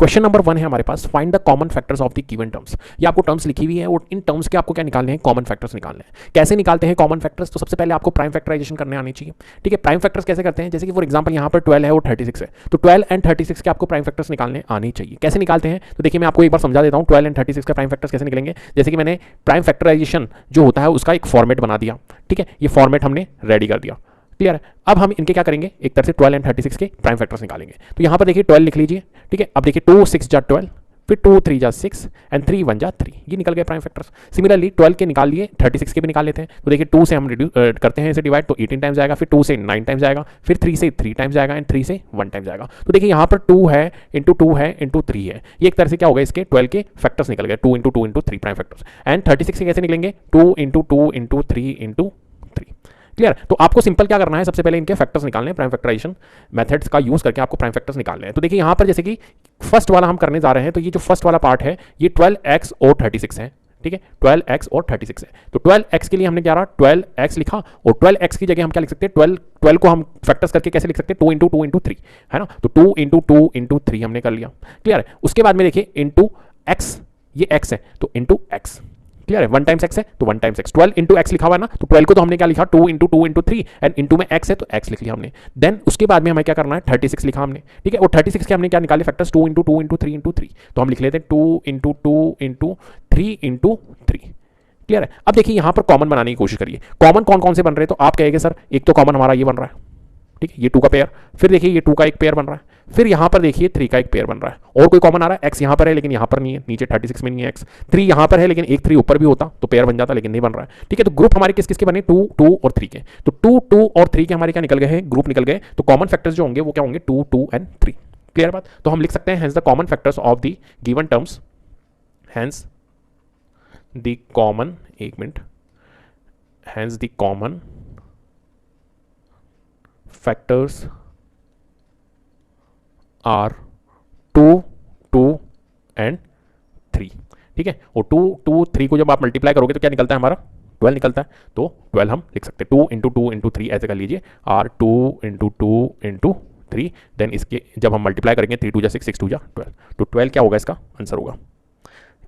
Question number 1 है हमारे पास, find the common factors of the given terms. ये आपको टर्म्स लिखी हुई है और इन टर्म्स के आपको क्या निकालने हैं, कॉमन फैक्टर्स निकालने हैं। कैसे निकालते हैं कॉमन फैक्टर्स, तो सबसे पहले आपको प्राइम फैक्टराइजेशन करने आनी चाहिए। ठीक है, प्राइम फैक्टर्स कैसे करते हैं, जैसे कि फॉर एग्जांपल यहाँ पर 12 है और 36 है, तो 12 एंड 36 के आपको प्राइम फैक्टर्स निकालने आनी चाहिए। कैसे निकालते हैं, तो देखिए मैं आपको एक बार समझा देता हूँ 12 एंड 36 का प्राइम फैक्टर्स कैसे निकलेंगे। जैसे कि मैंने प्राइम फैक्टराइजेशन जो होता है उसका एक फॉर्मेट बना दिया। ठीक है, ये फॉर्मेट हमने रेडी कर दिया, क्लियर है। अब हम इनके क्या करेंगे, एक तरह से 12 एंड 36 के प्राइम फैक्टर्स निकालेंगे। तो यहाँ पर देखिए 12 लिख लीजिए। ठीक है, अब देखिए 2 6 जा 12, फिर 2 3 जा 6 एंड 3 1 जा 3, ये निकल गए प्राइम फैक्टर्स। सिमिलरली 12 के निकाल लिए, 36 के भी निकाल लेते हैं। तो देखिए 2 से हम करते हैं इसे डिवाइड, तो 18 टाइम्स जाएगा, फिर 2 से 9 टाइम्स जाएगा, फिर 3 से 3 टाइम्स जाएगा एंड 3 से 1 टाइम्स जाएगा। तो देखिए यहाँ पर 2 है इंटू 2 है इंटू 3 है, ये एक तरह से क्या होगा, इसके 12 के फैक्टर्स निकल गए, 2 into 2 into 3 prime factors. And 36 के कैसे निकलेंगे, 2 इंटू 2 इंटू 3 इंटू 3, क्लियर। तो आपको सिंपल क्या करना है, सबसे पहले इनके फैक्टर्स निकालने हैं, प्राइम फैक्टराइजेशन मेथड्स का यूज करके आपको प्राइम फैक्टर्स निकालने हैं। तो देखिए यहाँ पर जैसे कि फर्स्ट वाला हम करने जा रहे हैं, तो ये जो फर्स्ट वाला पार्ट है ये 12x और 36 है। ठीक है, 12x और 36 है। तो 12x के लिए हमने क्या रहा, 12x लिखा, और 12x की जगह हम क्या लिख सकते हैं, 12 को हम फैक्टर्स करके कैसे लिख सकते हैं, 2 इंटू 2 इंटू 3 है ना। तो 2 इंटू 2 इंटू 3 हमने कर लिया, क्लियर है। उसके बाद में देखिए इंटू x, ये x है तो इंटू x, क्लियर है। 1 टाइम्स x है तो 1 टाइम्स x, 12 इंटू x लिखा हुआ है ना, तो 12 को तो हमने क्या लिखा, 2 इंटू 2 इंटू 3 एंड इंटू में x है तो x लिख लिया हमने। देन उसके बाद में हमें क्या करना है, 36 लिखा हमने। ठीक है, और 36 के हमने क्या निकाले फैक्टर्स, 2 इंटू 2 इंटू 3 इंटू 3, तो हम लिख लेते हैं 2 इंटू 2 इंटू 3 इंटू 3, क्लियर है। अब देखिए यहाँ पर कॉमन बनाने की कोशिश करिए, कॉमन कौन कौन से बन रहे हैं, तो आप कहेंगे सर एक तो कॉमन हमारा ये बन रहा है, ठीक है, ये 2 का पेयर, फिर देखिए ये 2 का एक पेयर बन रहा है, फिर यहाँ पर देखिए 3 का एक पेयर बन रहा है, और कोई कॉमन आ रहा है, x यहाँ पर है लेकिन यहाँ पर नहीं है, नीचे 36 में नहीं है x, 3 यहाँ पर है लेकिन एक 3 ऊपर भी होता तो पेयर बन जाता, लेकिन नहीं बन रहा है। ठीक है, तो ग्रुप हमारे किस किस के बने, 2 2 और 3 के, तो 2 2 और 3 के हमारे क्या निकल गए हैं, ग्रुप निकल गए। तो कॉमन फैक्टर्स जो होंगे वो क्या होंगे, 2 2 एंड 3, क्लियर बात। तो हम लिख सकते हैं hence the common factors of the given terms, hence the common, एक minute, hence the common factors are 2 2 and 3। ठीक है, और 2 2 3 को जब आप मल्टीप्लाई करोगे तो क्या निकलता है हमारा, 12 निकलता है। तो 12 हम लिख सकते हैं, 2 इंटू 2 इंटू 3 ऐसे कर लीजिए, आर 2 इंटू 2 इंटू 3, देन इसके जब हम मल्टीप्लाई करेंगे 3 2 जा 6 6 2 जा 12, तो 12 क्या होगा, इसका आंसर होगा।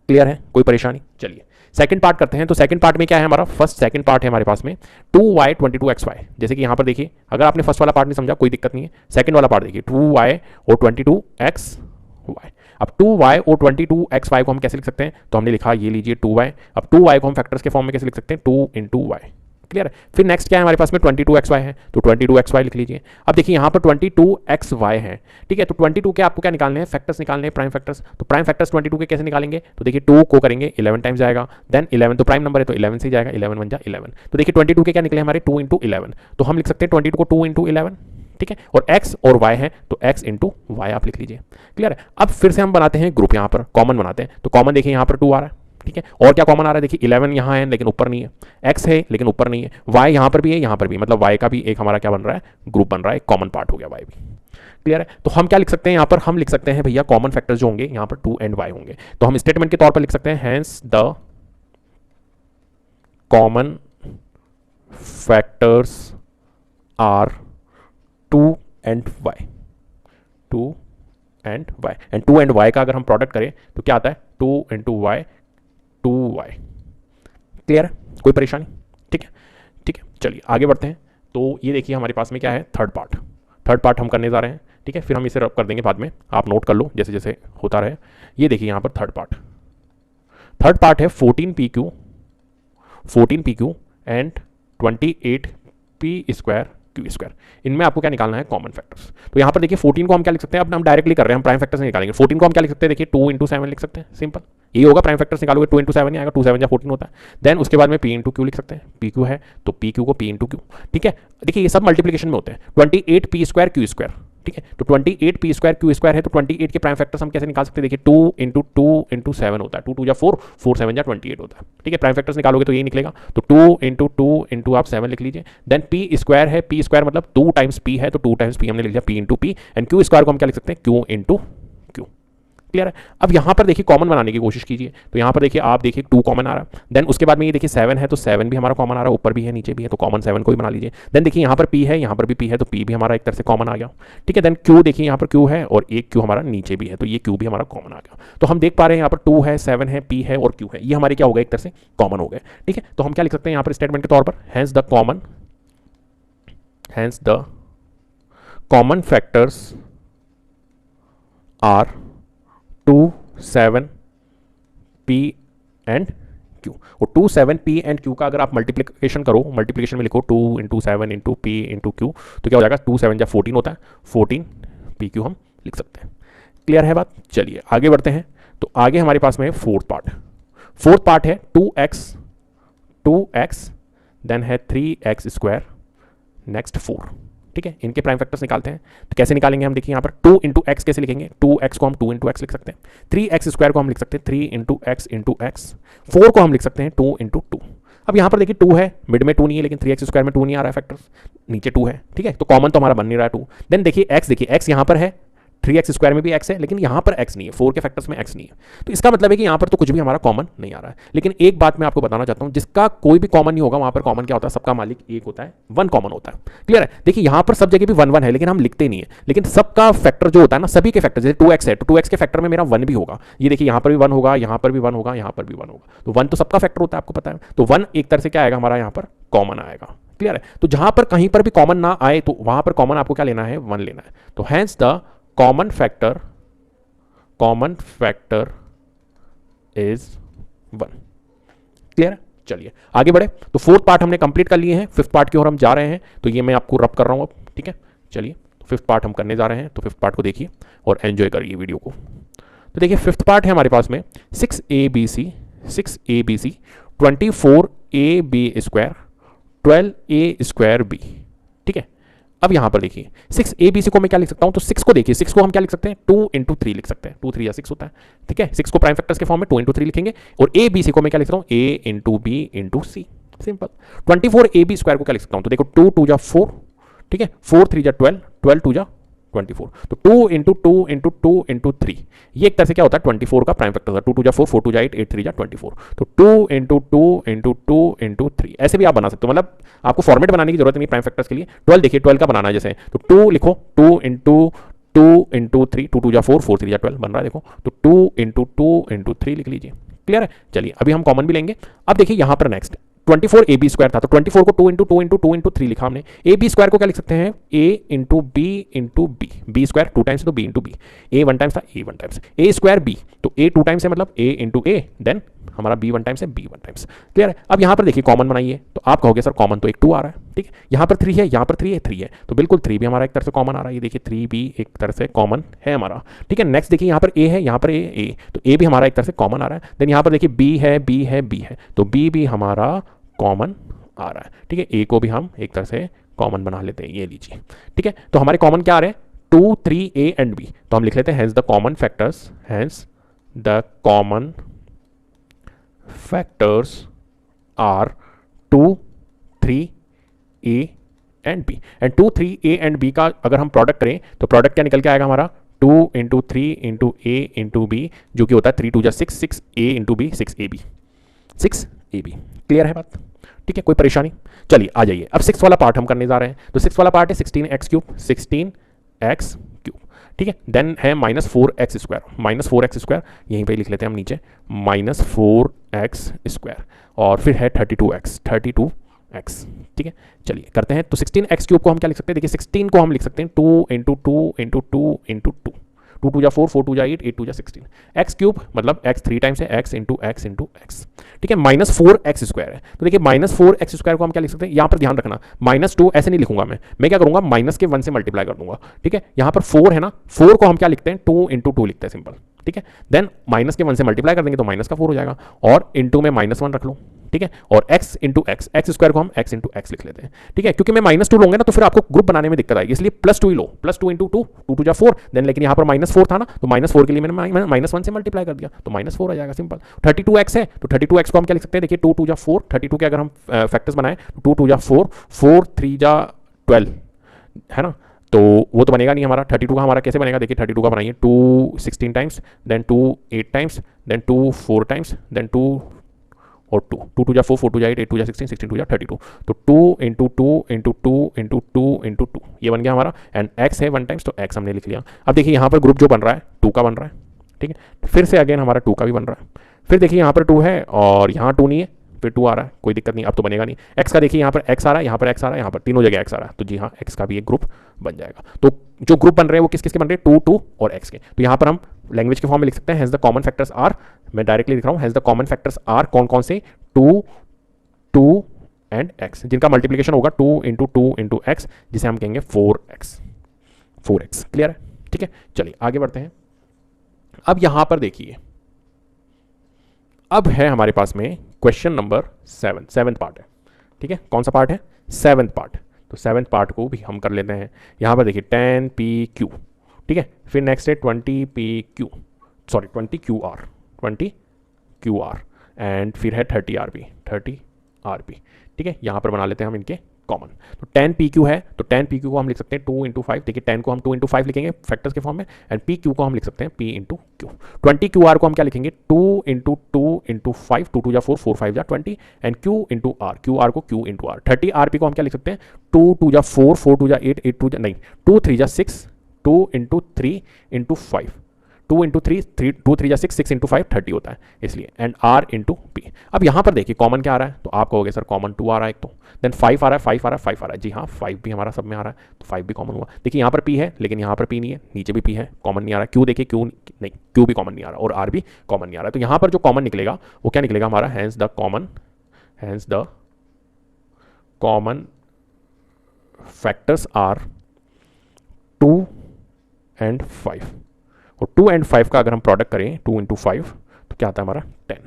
क्लियर है, कोई परेशानी। चलिए सेकंड पार्ट करते हैं। तो सेकंड पार्ट में क्या है हमारा, फर्स्ट सेकंड पार्ट है हमारे पास में 2y 22xy। जैसे कि यहाँ पर देखिए, अगर आपने फर्स्ट वाला पार्ट नहीं समझा कोई दिक्कत नहीं है, सेकंड वाला पार्ट देखिए 2y और 22xy। अब 2y और 22xy को हम कैसे लिख सकते हैं, तो हमने लिखा ये लीजिए 2y, अब 2y को हम फैक्टर्स के फॉर्म में कैसे लिख सकते हैं, 2 इंटू वाई, क्लियर है। फिर नेक्स्ट क्या है हमारे पास में 22xy है, तो 22xy लिख लीजिए। अब देखिए यहाँ पर 22xy है, ठीक है, तो 22 के आपको क्या निकालने हैं, फैक्टर्स निकालने हैं, प्राइम फैक्टर्स। तो प्राइम फैक्टर्स 22 के कैसे निकालेंगे, तो देखिए 2 को करेंगे 11 टाइम्स जाएगा, देन 11 तो प्राइम नंबर है तो 11 से जाएगा, 11 1 जा 11। तो देखिए 22 के क्या निकले हमारे 2 इंटू 11, तो हम लिख सकते हैं 22 को 2 इंटू 11, ठीक है, और x और y है तो x इंटू वाई आप लिख लीजिए, क्लियर है। अब फिर से हम बनाते हैं ग्रुप, यहाँ पर कॉमन बनाते हैं। तो कॉमन देखिए यहाँ पर 2 आ रहा है, ठीक है, और क्या कॉमन आ रहा है, देखिए 11 यहाँ है लेकिन ऊपर नहीं है, x है लेकिन ऊपर नहीं है, y यहाँ पर भी है यहाँ पर भी, मतलब y का भी एक हमारा क्या बन रहा है, ग्रुप बन रहा है, कॉमन पार्ट हो गया y भी, क्लियर है। तो हम क्या लिख सकते हैं यहाँ पर, हम लिख सकते हैं भैया कॉमन फैक्टर्स जो होंगे यहाँ पर 2 एंड y होंगे। तो हम स्टेटमेंट के तौर पर लिख सकते हैं hence the common factors are 2 and y, 2 and y, and 2 and y का अगर हम प्रोडक्ट करें तो क्या आता है 2 इंटू वाई 2y, क्लियर है, कोई परेशानी, ठीक है, ठीक है। चलिए आगे बढ़ते हैं। तो ये देखिए हमारे पास में क्या है, थर्ड पार्ट हम करने जा रहे हैं, ठीक है, फिर हम इसे रब कर देंगे बाद में, आप नोट कर लो जैसे जैसे होता रहे। ये देखिए यहाँ पर थर्ड पार्ट है 14 PQ and 28p square Q square. इनमें आपको क्या निकालना है, कॉमन फैक्टर्स। तो यहाँ पर देखिए 14 को हम क्या लिख सकते हैं, अब हम डायरेक्टली कर रहे हैं, हम प्राइम फैक्टर्स से निकालेंगे। 14 को हम क्या लिख सकते हैं, देखिए 2 इंटू 7 लिख सकते हैं, सिंपल ये होगा, प्राइम फैक्टर्स निकालोगे 2 इंटू 7 ही आएगा, 2 7 या 14 होता है। देन उसके बाद में p इंटू क्यू लिख सकते हैं, पी क्यू है तो पी क्यू को p इंटू क्यू, ठीक है। देखिए ये सब मल्टीप्लिकेशन में होते हैं, 28p स्क्वायर क्यू स्क्वायर, ठीक है, तो 28p स्क्वायर क्यू स्क्वायर है, तो 28 के प्राइम फैक्टर्स हम कैसे निकाल सकते हैं, देखिए 2 इंटू 7 होता है, 2 2 या 4 4 7 या 28 होता है, ठीक है। प्राइम फैक्टर्स निकालोगे तो यही निकलेगा, तो 2 इंटू आप 7 लिख लीजिए। देन p स्क्वायर है, p स्क्वायर मतलब 2 टाइम्स p है, तो 2 टाइम्स p हमने लिख लिया, p into p, and Q square को हम क्या लिख सकते हैं, q इंटू क्यू, क्लियर है। अब यहाँ पर देखिए कॉमन बनाने की कोशिश कीजिए, तो यहाँ पर देखिए आप देखिए 2 कॉमन आ रहा है, देन उसके बाद में ये देखिए 7 है, तो 7 भी हमारा कॉमन आ रहा है, ऊपर भी है नीचे भी है, तो कॉमन 7 को ही बना लीजिए। देन देखिए यहाँ पर P है, यहाँ पर भी P है, तो P भी हमारा एक तरह से कॉमन आ गया, ठीक है। देन Q देखिए यहाँ पर Q है और एक Q हमारा नीचे भी है, तो ये Q भी हमारा कॉमन आ गया। तो हम देख पा रहे हैं यहाँ पर 2 है, 7 है, P है और Q है, ये हमारे क्या हो गए, एक तरह से कॉमन हो गए, ठीक है। तो हम क्या लिख सकते हैं यहाँ पर स्टेटमेंट के तौर पर, hence the common factors are 2, 7, P and Q। और 2, 7, P एंड Q का अगर आप मल्टीप्लिकेशन करो, मल्टीप्लिकेशन में लिखो 2 into 7 into P into Q, तो क्या हो जाएगा, 2 7 या 14 होता है, 14 PQ हम लिख सकते हैं। क्लियर है बात। चलिए आगे बढ़ते हैं। तो आगे हमारे पास में फोर्थ पार्ट है 2x, देन है 3x स्क्वायर, नेक्स्ट 4, ठीक है। इनके प्राइम फैक्टर्स निकालते हैं, तो कैसे निकालेंगे हम, देखिए यहाँ पर 2 इंटू एक्स कैसे लिखेंगे, 2x को हम 2 इंटू एक्स लिख सकते हैं, 3x स्क्वायर को हम लिख सकते हैं 3 इंटू एक्स इंटू एक्स, 4 को हम लिख सकते हैं 2 इंटू 2। अब यहाँ पर देखिए 2 है, मिड में 2 नहीं है, लेकिन 3x स्क्वायर में 2 नहीं आ रहा है फैक्टर्स, नीचे 2 है, ठीक है, तो कॉमन तो हमारा बन नहीं रहा है 2। देन देखिए x यहाँ पर है, 3x स्क्वायर में भी x है, लेकिन यहाँ पर x नहीं है, 4 के फैक्टर्स में x नहीं है, तो इसका मतलब है कि यहाँ पर तो कुछ भी हमारा कॉमन नहीं आ रहा है। लेकिन एक बात मैं आपको बताना चाहता हूँ, जिसका कोई भी कॉमन नहीं होगा वहाँ पर कॉमन क्या होता है, सबका मालिक एक होता है, 1 कॉमन होता है। क्लियर है। देखिए यहाँ पर सब जगह भी 1 1 है, लेकिन हम लिखते नहीं है, लेकिन सबका फैक्टर जो होता है ना, सभी के फैक्टर, जैसे 2x है तो 2x के फैक्टर में मेरा 1 भी होगा, ये देखिए यहाँ पर भी 1 होगा, यहाँ पर भी 1 होगा, यहाँ पर भी 1 होगा, तो 1 तो सबका फैक्टर होता है, आपको पता है। तो 1 एक तरह से क्या आएगा हमारा यहाँ पर कॉमन आएगा। क्लियर है। तो जहां पर कहीं पर भी कॉमन ना आए तो वहां पर कॉमन आपको क्या लेना है, 1 लेना है। तो hence the common factor is 1। Clear है। चलिए आगे बढ़े। तो फोर्थ पार्ट हमने कंप्लीट कर लिए हैं, फिफ्थ पार्ट की ओर हम जा रहे हैं, तो ये मैं आपको रब कर रहा हूं अब, ठीक है। चलिए फिफ्थ पार्ट हम करने जा रहे हैं, तो फिफ्थ पार्ट को देखिए और एंजॉय करिए वीडियो को। तो देखिए फिफ्थ पार्ट है हमारे पास में 6abc 24ab square 12a square b, ठीक है। अब यहां पर देखिए 6abc को मैं क्या लिख सकता हूं, तो 6 को देखिए, 6 को हम क्या लिख सकते हैं, 2 इंटू 3 लिख सकते हैं, 2 3 या 6 होता है, ठीक है। 6 को प्राइम फैक्टर्स के फॉर्म में 2 इंटू 3 लिखेंगे, और abc को मैं क्या लिख सकता हूं, a into b into c, simple. 24ab square को क्या लिख सकता हूं, तो देखो 2 2 जा 4, ठीक है, 4 3 जा 12, 12 2 जा 24, तो 2 इंटू 2 इंटू 2 इंटू 3, ये एक तरह से क्या होता है 24 का प्राइम फैक्टर था। 2 2 जा 4, 4 2 जा 8, 8 3 जा 24, तो 2 इंटू 2 इंटू 2 इंटू 3, ऐसे भी आप बना सकते हो, मतलब आपको फॉर्मेट बनाने की जरूरत नहीं प्राइम फैक्टर्स के लिए। 12 देखिए 12 का बनाना है जैसे, तो 2 लिखो, 2 इंटू 2 इंटू 3, 2 2 जा 4, 4 3 जा 12 बन रहा है, देखो, तो 2 इंटू 2 इंटू 3 लिख लीजिए। क्लियर है। चलिए अभी हम कॉमन भी लेंगे। अब देखिए यहां पर नेक्स्ट 24ab स्क्वायर था, तो 24 को 2 इंटू 2 इंटू 2 इंटू 3 लिखा हमने। ab स्क्वायर को क्या लिख सकते हैं, a into B into B, B square 2 times तो b into B, a 1 times था, a 1 times, a square b, तो a 2 टाइम्स है मतलब a इंटू a, देन हमारा b 1 टाइम्स है, b 1 टाइम्स। क्लियर है। अब यहाँ पर देखिए कॉमन बनाइए, तो आप कहोगे सर कॉमन तो एक 2 आ रहा है, ठीक है, यहाँ पर 3 है, यहाँ पर 3 है, 3 है, तो बिल्कुल 3 भी हमारा एक तरह से कॉमन आ रहा है, ये देखिए 3 भी एक तरह से कॉमन है हमारा, ठीक है। नेक्स्ट देखिए यहाँ पर a है, यहाँ पर a, तो a भी हमारा एक तरह से कॉमन आ रहा है। देन यहाँ पर देखिए b है, b है, b है, तो b भी हमारा कॉमन आ रहा है, ठीक है। a को भी हम एक तरह से कॉमन बना लेते हैं, ये लीजिए, ठीक है। तो हमारे कॉमन क्या आ रहे हैं, 2 3 a एंड b, तो हम लिख लेते हैं hence the common factors are 2 3 a and b, and 2 3 a and b का अगर हम प्रोडक्ट करें तो प्रोडक्ट क्या निकल के आएगा हमारा, 2 into 3 into a into b, जो कि होता है 3 2 जा 6, 6 a into b, 6ab। Clear है बात, ठीक है, कोई परेशानी। चलिए आ जाइए, अब 6 वाला पार्ट हम करने जा रहे हैं। तो 6 वाला पार्ट है 16x क्यूब, 16x क्यूब, ठीक है। देन है -4x स्क्वायर, यहीं पे लिख लेते हैं हम नीचे, -4x स्क्वायर, और फिर है 32x, ठीक है। चलिए करते हैं। तो 16x क्यूब को हम क्या लिख सकते हैं, देखिए 16 को हम लिख सकते हैं 2 इंटू 2 इंटू 2 इंटू 2, 2 2 जा 4, 4 2 जा 8, 8 2 जा 16, x क्यूब मतलब x 3 टाइम्स है, x into x into x, ठीक है। -4x स्क्वायर है, तो देखिए -4x स्क्वायर को हम क्या लिख सकते हैं, यहाँ पर ध्यान रखना, -2 ऐसे नहीं लिखूंगा मैं क्या करूंगा, माइनस के 1 से मल्टीप्लाई कर दूंगा, ठीक है। यहाँ पर 4 है ना, 4 को हम क्या लिखते हैं, 2 इंटू 2 लिखते हैं, सिंपल, ठीक है। देन माइनस के 1 से मल्टीप्लाई कर देंगे तो माइनस का 4 हो जाएगा, और इंटू में -1 रख लो, ठीक है, और x इंटू एक्स स्क्वायर को हम x इंटू एक्स लिख लेते हैं, ठीक है। क्योंकि मैं -2 लूंगा ना तो फिर आपको ग्रुप बनाने में दिक्कत आएगी, इसलिए +2 ही लो, +2 इंटू 2, 2 2 जा 4, देन लेकिन यहाँ पर -4 था ना, तो -4 के लिए मैंने -1 से मल्टीप्लाई कर दिया, तो -4 आ जाएगा, सिंपल। 32x है, तो 32x को हम क्या लिख सकते हैं, देखिए 2 2 जा 4, 32 के अगर हम फैक्टर्स बनाए, 2 2 जा 4, 4 3 जा 12, है ना, तो वो तो बनेगा नहीं हमारा। 32 का हमारा कैसे बनेगा, देखिए 32 का बनाइए, 2 16 times, then 2 8 times, then 2 4 times, then 2 और 2 2 2 जा 4 4 2 जा 8 8 2 जा 16 16 2 जा 32। तो 2 इंटू 2 इंटू 2 इंटू 2 इंटू 2 ये बन गया हमारा। एंड एक्स है 1 टाइम्स, तो एक्स हमने लिख लिया। अब देखिए यहाँ पर ग्रुप जो बन रहा है 2 का बन रहा है, ठीक है। फिर से अगेन हमारा 2 का भी बन रहा है। फिर देखिए यहाँ पर 2 है और यहाँ 2 नहीं है, फिर 2 आ रहा है, कोई दिक्कत नहीं, अब तो बनेगा नहीं। एक्स का देखिए यहाँ पर एक्स आ रहा है, यहाँ पर एक्स आ रहा है, यहाँ पर तीनों जगह एक्स आ रहा है, तो जी हाँ एक्स का भी एक ग्रुप बन जाएगा। तो जो ग्रुप बन रहे हैं वो किस किस के बन रहे हैं, 2 2 और एक्स के। तो यहाँ पर हम लैंग्वेज के फॉर्म में लिख सकते हैं hence the common factors are, मैं डायरेक्टली लिख रहा हूँ hence the common factors are, कौन कौन से, 2 2 एंड एक्स, जिनका मल्टीप्लीकेशन होगा 2 इंटू 2 इंटू एक्स, जिसे हम कहेंगे 4x। क्लियर है, ठीक है। चलिए आगे बढ़ते हैं। अब यहां पर देखिए, अब है हमारे पास में क्वेश्चन नंबर 7 पार्ट है, ठीक है। कौन सा पार्ट है, 7 पार्ट। तो 7 पार्ट को भी हम कर लेते हैं। यहां पर देखिए 10pq, ठीक है। फिर नेक्स्ट है 20pq, सॉरी 20qr एंड फिर है 30rp, ठीक है। यहां पर बना लेते हैं हम इनके कॉमन। तो 10pq है, तो 10pq को हम लिख सकते हैं 2 इंटू 5, देखिए 10 को हम 2 इंटू 5 लिखेंगे फैक्टर्स के फॉर्म में, एंड pq को हम लिख सकते हैं p इंटू q। 20qr को हम क्या लिखेंगे, 2 इंटू 2 इंटू 5, 2 2 जा 4 4 5 जा 20, and q into r, qr को q इंटू r। 30rp को हम क्या लिख सकते हैं, 2 2 जा 4 4 2 जा 8 8 2 जा नहीं 2 3 जा 6, 2 इंटू 3 इंटू 5, 2 इंटू 3 2 3 जा 6 6 इंटू 5 30 होता है इसलिए, एंड r इंटू p। अब यहाँ पर देखिए कॉमन क्या आ रहा है, तो आप कहोगे सर कॉमन 2 आ रहा है एक, तो देन 5 आ रहा है, 5 आ रहा है, 5 आ रहा है, जी हाँ 5 भी हमारा सब में आ रहा है, तो 5 भी कॉमन हुआ। देखिए यहाँ पर p है लेकिन यहाँ पर p नहीं है, नीचे भी p है, कॉमन नहीं आ रहा। q देखिए q नहीं, q भी कॉमन नहीं आ रहा और r भी कॉमन नहीं आ रहा। तो यहाँ पर जो कॉमन निकलेगा वो क्या निकलेगा हमारा, hence the common factors are 2 and 5। और 2 एंड 5 का अगर हम प्रोडक्ट करें 2 इंटू 5 तो क्या आता है हमारा 10।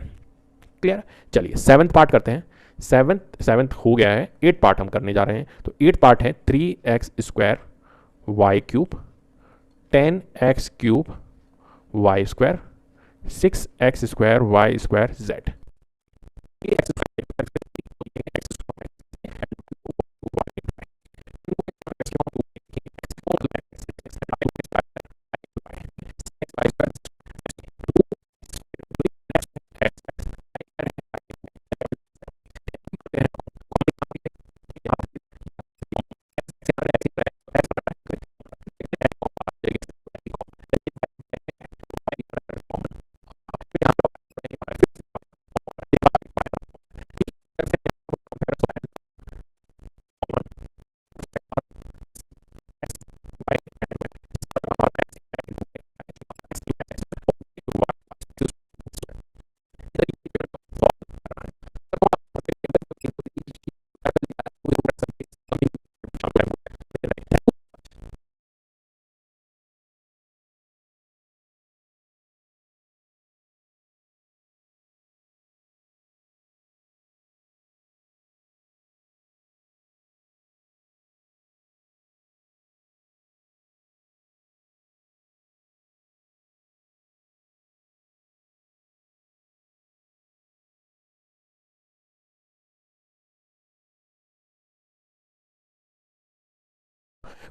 क्लियर। चलिए 7th पार्ट करते हैं। 7th हो गया है, 8 पार्ट हम करने जा रहे हैं। तो 8 पार्ट है 3x square Y cube, 10x cube Y square, 6x square Y square Z.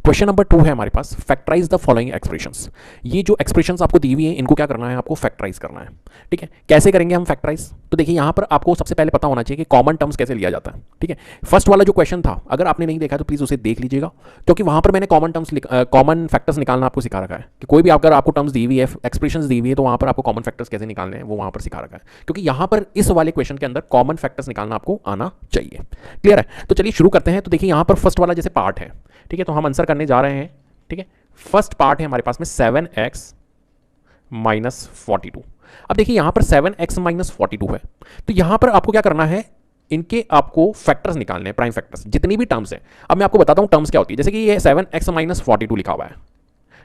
Question number 2 है हमारे पास, फैक्टराइज द फॉलोइंग एक्सप्रेशंस। ये जो एक्सप्रेशंस आपको दी हुई है इनको क्या करना है, आपको फैक्टराइज करना है, ठीक है। कैसे करेंगे हम फैक्टराइज, तो देखिए यहाँ पर आपको सबसे पहले पता होना चाहिए कि कॉमन टर्म्स कैसे लिया जाता है, ठीक है। फर्स्ट वाला जो क्वेश्चन था अगर आपने नहीं देखा तो प्लीज उसे देख लीजिएगा, क्योंकि वहां पर मैंने कॉमन फैक्टर्स निकालना आपको सिखा रखा है कि कोई भी अगर आपको टर्म्स दी हुई है, एक्सप्रेशंस दी हुई है, तो वहां पर आपको कॉमन फैक्टर्स कैसे निकालने हैं वो वहां पर सिखा रखा है, क्योंकि यहाँ पर इस वाले क्वेश्चन के अंदर कॉमन फैक्टर्स निकालना आपको आना चाहिए। क्लियर है। तो चलिए शुरू करते हैं। तो देखिए यहाँ पर फर्स्ट वाला जैसे पार्ट है, ठीक है, तो हम आंसर करने जा रहे हैं, ठीक है। फर्स्ट पार्ट है हमारे पास में 7x माइनस 42। अब देखिए यहां पर 7x माइनस 42 है, तो यहां पर आपको क्या करना है, इनके आपको फैक्टर्स निकालने हैं, प्राइम फैक्टर्स, जितनी भी टर्म्स हैं। अब मैं आपको बताता हूं टर्म्स क्या होती है। जैसे कि ये 7x माइनस 42 लिखा हुआ है,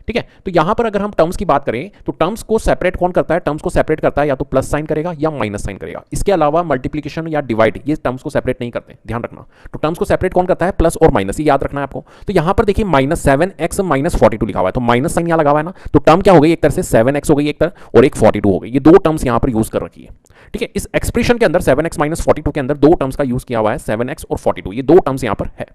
ठीक है। तो यहां पर अगर हम टर्म्स की बात करें तो टर्म्स को सेपरेट कौन करता है, टर्म्स को सेपरेट करता है या तो प्लस साइन करेगा या माइनस साइन करेगा। इसके अलावा मल्टीप्लीकेशन या डिवाइड ये टर्म्स को सेपरेट नहीं करते, ध्यान रखना। तो टर्म्स को सेपरेट कौन करता है, प्लस और माइनस, ये याद रखना है आपको। तो यहां पर देखिए माइनस 7x माइनस 42 लिखा हुआ है, तो माइनस साइन यहां लगा हुआ है ना, तो टर्म क्या हो गई, एक तरह से 7x हो गई एक तरह और एक 42 हो गई। ये दो टर्म्स यहां पर यूज कर रखी है, ठीक है। इस एक्सप्रेशन के अंदर 7x माइनस 42 के अंदर दो टर्म्स का यूज किया हुआ है, 7x और 42, ये दो टर्म्स यहां पर है।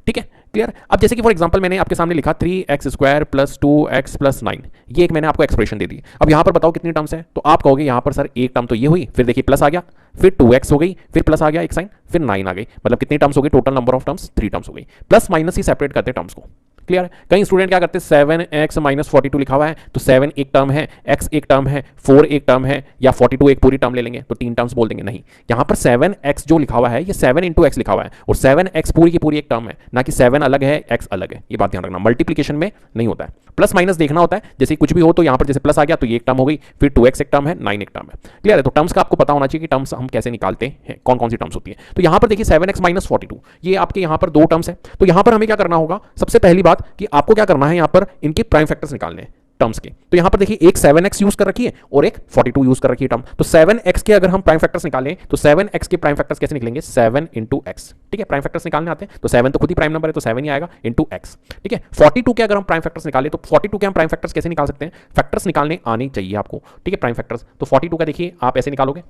ठीक है, क्लियर। अब जैसे कि फॉर एग्जांपल मैंने आपके सामने लिखा 3x² + 2x + 9, ये एक मैंने आपको एक्सप्रेशन दे दी। अब यहां पर बताओ कितनी टर्म्स है, तो आप कहोगे यहां पर सर एक टर्म तो ये हुई, फिर देखिए प्लस आ गया, फिर 2x हो गई, फिर प्लस आ गया एक साइन, फिर 9 आ गई, मतलब कितनी टर्म्स हो गई, total number of terms 3 terms हो गई। प्लस माइनस ही सेपरेट करते टर्म्स को, क्लियर है। कई स्टूडेंट क्या करते हैं 7x - 42 लिखा हुआ है तो 7 एक टर्म है, x एक टर्म है, 4 एक टर्म है, या 42 एक पूरी टर्म ले लेंगे तो 3 टर्म्स बोल देंगे। नहीं, यहां पर 7x जो लिखा हुआ है ये 7 × x लिखा हुआ है, और 7x पूरी की पूरी एक टर्म है, ना कि 7 अलग है x अलग है। ये बात ध्यान रखना, मल्टीप्लीकेशन में नहीं होता है, प्लस माइनस देखना होता है। जैसे कुछ भी हो तो यहां पर जैसे प्लस आ गया तो ये एक टर्म हो गई, फिर 2x एक टर्म है, 9 एक टर्म है, क्लियर है। तो टर्म्स का आपको पता होना चाहिए कि टर्म्स हम कैसे निकालते हैं, कौन कौन सी टर्म्स होती है। तो यहां पर देखिए 7x - 42 ये आपके यहां पर 2 टर्म्स है। तो यहां पर हमें क्या करना होगा, सबसे पहली बात कि आपको क्या करना है, यहां पर इनके प्राइम फैक्टर्स निकालने हैं टर्म्स के। तो यहां पर देखिए एक 7x यूज कर रखी है और एक 42 यूज कर रखी है टर्म। तो 7x के अगर हम प्राइम फैक्टर्स निकालें तो 7x के प्राइम फैक्टर्स कैसे निकलेंगे, 7 × x, ठीक है। प्राइम फैक्टर्स निकालने आते हैं तो 7 तो खुद ही प्राइम नंबर है तो 7 ही आएगा इंटू x, ठीक है। 42 के अगर हम प्राइम फैक्टर्स निकालें तो 42 के हम प्राइम फैक्टर्स कैसे निकाल सकते हैं, फैक्टर्स निकालने आने चाहिए आपको, ठीक है, प्राइम फैक्टर्स। तो 42 का देखिए आप ऐसे निकालोगे,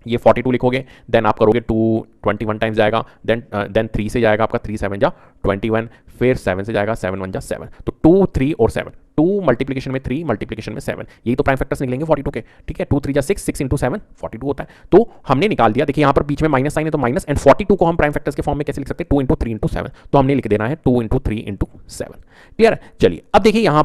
ये 42 लिखोगे, देन आप करोगे 2 21 टाइम्स जाएगा, देन 3 से जाएगा आपका 3 7 जा 21, फिर 7 से जाएगा 7 1 जा 7, तो 2 3 और 7, 2 मल्टीप्लिकेशन में 3 मल्टीप्लिकेशन में 7, यही तो प्राइम फैक्टर्स निकलेंगे 42 के, ठीक है। 2 3 जा 6, 6 × 7 42 होता है। तो हमने निकाल दिया, देखिए यहाँ पर बीच में माइनस साइन है तो माइनस, एंड 42 को हम प्राइम फैक्टर्स के फॉर्म में कैसे लिख सकते हैं, 2 × 3 × 7, तो हमने लिख देना है 2 × 3 × 7, क्लियर है। चलिए अब देखिए यहाँ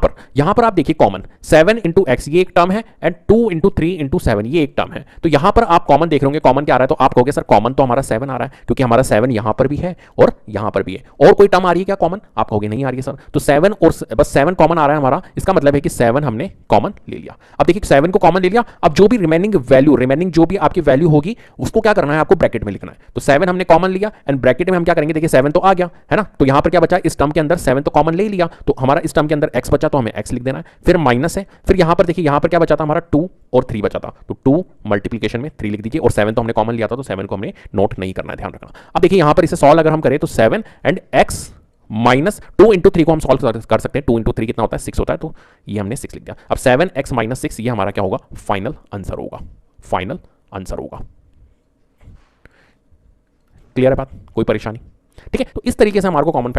पर आप देखिए कॉमन 7 × x ये एक टर्म है, एंड 2 × 3 × 7 ये एक टर्म है। तो यहाँ पर आप कॉमन देख रहे होंगे, कॉमन क्या आ रहा है, तो आप कहोगे सर कॉमन तो हमारा 7 आ रहा है, क्योंकि हमारा 7 यहाँ पर भी है और यहाँ पर भी है, और कोई टर्म आ रही है क्या कॉमन, आप कहोगे नहीं आ रही है सर। तो 7 और बस 7 कॉमन आ रहा है हमारा, इसका मतलब है कि 7 हमने कॉमन ले लिया। अब देखिए 7 को कॉमन ले लिया, अब जो भी रिमेनिंग जो भी आपकी वैल्यू होगी उसको क्या करना है, आपको ब्रैकेट में लिखना है। तो 7 हमने कॉमन लिया, एंड ब्रैकेट में हम क्या करेंगे, देखिए 7 तो आ गया है ना, तो यहां पर क्या बचा, इस टर्म के अंदर 7 तो कॉमन ले लिया, तो हमारा इस टर्म के अंदर x बचा तो हमें x लिख देना है, फिर माइनस है, फिर यहां पर देखिए यहां पर क्या बचा था हमारा 2 और 3 बचा था, तो 2 मल्टीप्लिकेशन में 3 लिख दीजिए, और 7 तो हमने कॉमन लिया था तो 7 को हमने नोट नहीं करना है, ध्यान रखना। अब देखिए यहां पर इसे सॉल्व अगर हम करें तो 7 एंड x माइनस 2 × 3 को हम सॉल्व कर सकते हैं, 2 × 3 कितना होता है 6 होता है, तो ये हमने 6 लिख दिया। अब 7x - 6 ये हमारा क्या होगा, फाइनल आंसर होगा, फाइनल आंसर होगा, क्लियर है बात, कोई परेशानी, ठीक है। तो इस तरीके से हमारे को कॉमन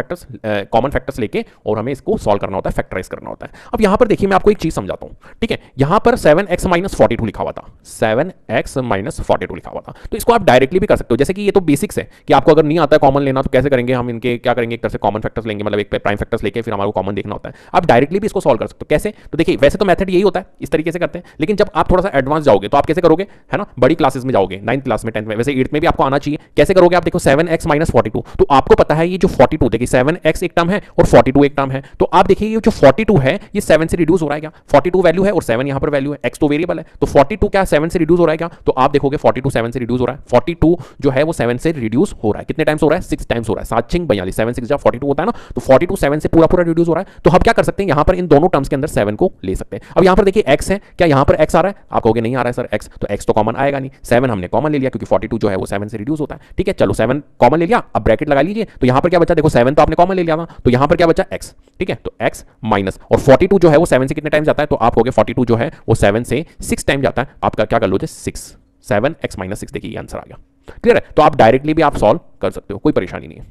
फैक्टर्स लेके और हमें इसको सॉल्व करना होता है, फैक्टराइज करना होता है। अब यहां पर देखिए मैं आपको एक चीज समझाता हूं, ठीक है। यहां पर 7x - 42 लिखा हुआ था, 7x - 42 लिखा हुआ था, तो इसको आप डायरेक्टली भी कर सकते हो। जैसे कि ये तो बेसिक्स है कि आपको अगर नहीं आता है कॉमन लेना तो कैसे करेंगे हम, इनके क्या करेंगे, एक तरह से कॉमन फैक्टर्स लेंगे, मतलब एक प्राइम फैक्टर्स लेके फिर हमारे को कॉमन देखना होता है। आप डायरेक्टली भी इसको सॉल्व कर सकते हो, कैसे, तो देखिए वैसे तो मेथड यही होता है, इस तरीके से करते हैं, लेकिन जब आप थोड़ा सा एडवांस जाओगे तो आप कैसे करोगे, है ना, बड़ी क्लासेस में जाओगे, 9th क्लास में, 10th में, वैसे 8th में भी आपको आना चाहिए। कैसे करोगे आप, देखो 7x - 42, तो आपको पता है ये जो 42 देखिए 7x एक टर्म है और 42 एक टर्म है, तो आप देखिए ये जो 42 है ये 7 से रिड्यूस हो रहा है क्या, 42 वैल्यू है और 7 यहां पर वैल्यू है, x तो वेरिएबल है, तो 42 क्या 7 से रिड्यूस हो रहा है क्या, तो आप देखोगे 42 7 से रिड्यूस हो रहा है, 42 जो है वो 7 से रिड्यूस हो रहा है, कितने टाइम्स हो रहा है, 6 टाइम्स हो रहा है, 7 6 42, 7 6 जा 42 होता है ना, तो 42 7 से पूरा रिड्यूस हो रहा है। तो हम क्या कर सकते हैं, यहां पर इन दोनों टर्म्स के अंदर 7 को ले सकते हैं। अब यहां पर देखिए x है, क्या यहां पर x आ रहा है, आप कहोगे नहीं आ रहा है सर x, तो x तो कॉमन आएगा नहीं, 7 हमने कॉमन ले लिया क्योंकि 42 जो है वो 7 से रिड्यूस होता है, ठीक है। चलो 7 कॉमन ले लिया, अब ब्रैकेट लगा लीजिए, तो यहां पर क्या बचा, देखो 7 तो आपने कॉमन ले लिया था, तो यहां पर क्या बचा x, ठीक है, तो x माइनस, और 42 जो है वो 7 से कितने टाइम जाता है, तो आप कहोगे 42 जो है वो 7 से 6 टाइम जाता है, आपका क्या कर लो 6, 7x - 6, देखिए ये आंसर आ गया, क्लियर है। तो आप डायरेक्टली भी आप सॉल्व कर सकते हो, कोई परेशानी नहीं है,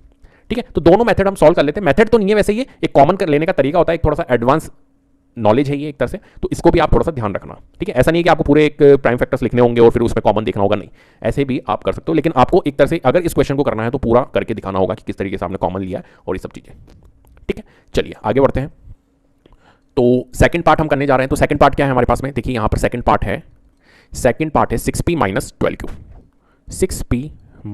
ठीक है। तो दोनों मेथड हम सॉल्व कर लेते हैं, मेथड तो नहीं है वैसे, ये एक कॉमन कर लेने का तरीका होता है, एक थोड़ा सा एडवांस नॉलेज है ये एक तरह से, तो इसको भी आप थोड़ा सा ध्यान रखना, ठीक है। ऐसा नहीं है कि आपको पूरे एक प्राइम फैक्टर्स लिखने होंगे और फिर उसमें कॉमन देखना होगा, नहीं, ऐसे भी आप कर सकते हो, लेकिन आपको एक तरह से अगर इस क्वेश्चन को करना है तो पूरा करके दिखाना होगा कि किस तरीके से आपने कॉमन लिया है और ये सब चीजें, ठीक है। चलिए आगे बढ़ते हैं, तो सेकंड पार्ट हम करने जा रहे हैं। तो सेकंड पार्ट क्या है हमारे पास में, देखिए यहां पर सेकंड पार्ट है 6p - 12q, 6p -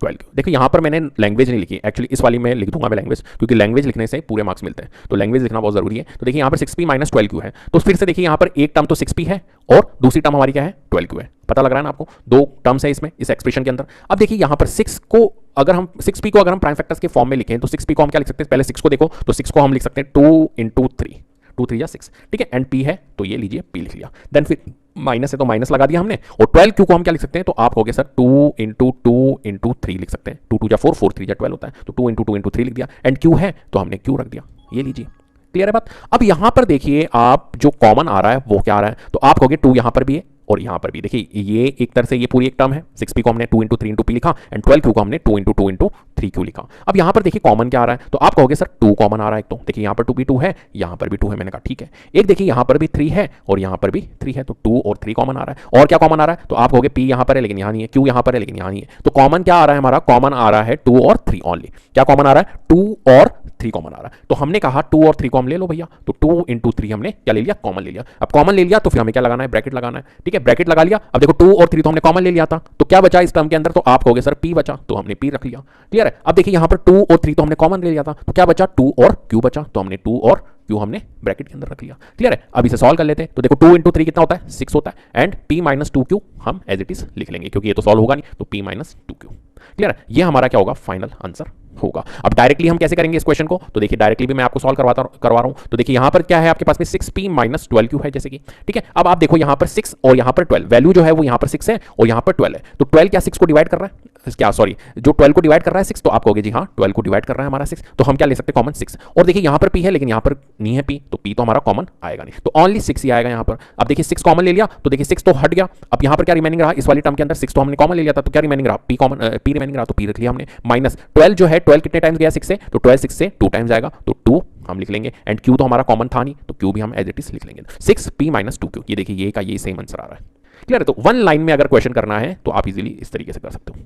12q। देखिए यहां पर मैंने लैंग्वेज नहीं लिखी, एक्चुअली इस वाली में लिख दूंगा मैं लैंग्वेज, क्योंकि लैंग्वेज लिखने से पूरे मार्क्स मिलते हैं, तो लैंग्वेज लिखना बहुत जरूरी है। तो देखिए यहां पर 6p - 12q है, तो फिर से देखिए यहां पर एक टर्म तो 6p है और दूसरी टर्म हमारी क्या है 12q है, पता लग रहा है ना आपको, दो टर्म्स है इसमें इस एक्सप्रेशन के अंदर। अब देखिए यहां पर 6p को अगर हम प्राइम फैक्टर्स के फॉर्म में लिखें तो 6p को हम क्या लिख सकते हैं, पहले 6 को देखो, तो 6 को हम लिख सकते हैं 2 × 3, 2 3 या 6, ठीक है, एंड p है तो ये लीजिए p लिख लिया, देन फिर माइनस है तो माइनस लगा दिया हमने, और 12q को हम क्या लिख सकते हैं, तो आप कहोगे सर 2 × 2 × 3 लिख सकते हैं, 2 2 जा 4, 4 3 जा 12 होता है, तो 2 × 2 × 3 लिख दिया, एंड q है तो हमने q रख दिया, ये लीजिए, क्लियर है बात। अब यहां पर देखिए आप जो कॉमन आ रहा है वो क्या आ रहा है, तो आप कहोगे 2 यहां पर भी है और यहां पर भी, देखिए ये एक तरह से ये पूरी एक टर्म है, 6p को हमने 2 × 3 × p लिखा, एंड 12q को हमने 2 × 2 × 3Q लिखा। अब यहाँ पर देखिए कॉमन क्या आ रहा है, तो आप कहोगे सर 2 कॉमन आ रहा है। एक तो देखिए यहाँ पर 2 भी 2 है, यहाँ पर भी 2 है, मैंने कहा ठीक है। एक देखिए यहाँ पर भी 3 है और यहाँ पर भी 3 है, तो 2 और 3 कॉमन आ रहा है। और क्या कॉमन आ रहा है, तो आप कहोगे P यहाँ पर है लेकिन यहाँ नहीं है, Q यहाँ पर है लेकिन यहाँ नहीं है, तो कॉमन क्या आ रहा है हमारा, कॉमन आ रहा है 2 और 3 ओनली। क्या कॉमन आ रहा है, 2 और 3 कॉमन आ रहा है। तो हमने कहा 2 और 3 को हम ले लो भैया, तो 2 इंटू 3 हमने क्या ले लिया, कॉमन ले लिया। अब कॉमन ले लिया तो फिर हमें क्या लगाना है, ब्रैकेट लगाना है। ठीक है, ब्रैकेट लगा लिया। अब देखो 2 और 3 तो हमने कॉमन ले लिया था, तो क्या बचा इस टर्म के अंदर, तो आप कहोगे सर P बचा, तो हमने P रख लिया। क्लियर है। अब देखिए यहाँ पर 2 और 3 तो हमने कॉमन ले लिया था, तो क्या बचा, 2 और Q बचा, तो हमने 2 और Q हमने ब्रैकेट के अंदर रख लिया। क्लियर है। अब इसे सॉल्व कर लेते हैं, तो देखो 2 इंटू 3 कितना होता है, 6 होता है, एंड P माइनस 2Q हम एज इट इज लिख लेंगे क्योंकि ये तो सॉल्व होगा नहीं, तो P माइनस 2Q। क्लियर है, ये हमारा क्या होगा, फाइनल आंसर होगा। अब डायरेक्टली हम कैसे करेंगे इस क्वेश्चन को, तो देखिए डायरेक्टली भी मैं आपको सॉल्व करवा रहा हूं। तो देखिए यहां पर क्या है आपके पास में 6P माइनस 12Q है जैसे कि, ठीक है। अब आप देखो यहां पर 6 और यहां पर 12, वैल्यू जो है वो यहां पर 6 है और यहां पर 12 है, तो 12 क्या 6 को डिवाइड कर रहा है, क्या सॉरी जो 12 को डिवाइड कर रहा है 6, तो आप कहोगे जी हाँ 12 को डिवाइड कर रहा है हमारा 6, तो हम क्या ले सकते हैं, कॉमन 6। और देखिए यहां पर P है लेकिन यहां पर नहीं है P, तो P तो हमारा कॉमन आएगा नहीं, तो ओनली 6 ही आएगा यहां पर। अब देखिए 6 कॉमन ले लिया, तो देखिए 6 तो हट गया। अब यहां पर क्या रिमेनिंग रहा, इस वाली टर्म के अंदर 6 तो हमने कॉमन ले लिया था, तो क्या रिमेनिंग रहा, P कॉमन, P रिमेनिंग रहा, तो P रख लिया हमने। माइनस 12 जो है, 12 कितने टाइम्स गया 6 से, तो 12 6 से 2 टाइम्स जाएगा, तो 2 हम लिख लेंगे। एंड Q तो हमारा कॉमन था नहीं, तो Q भी हम एज इट इज लिख लेंगे, 6P माइनस 2Q। ये देखिए ये का ये सेम आंसर आ रहा है। क्लियर है। तो वन लाइन में अगर क्वेश्चन करना है तो आप इजीली इस तरीके से कर सकते हो।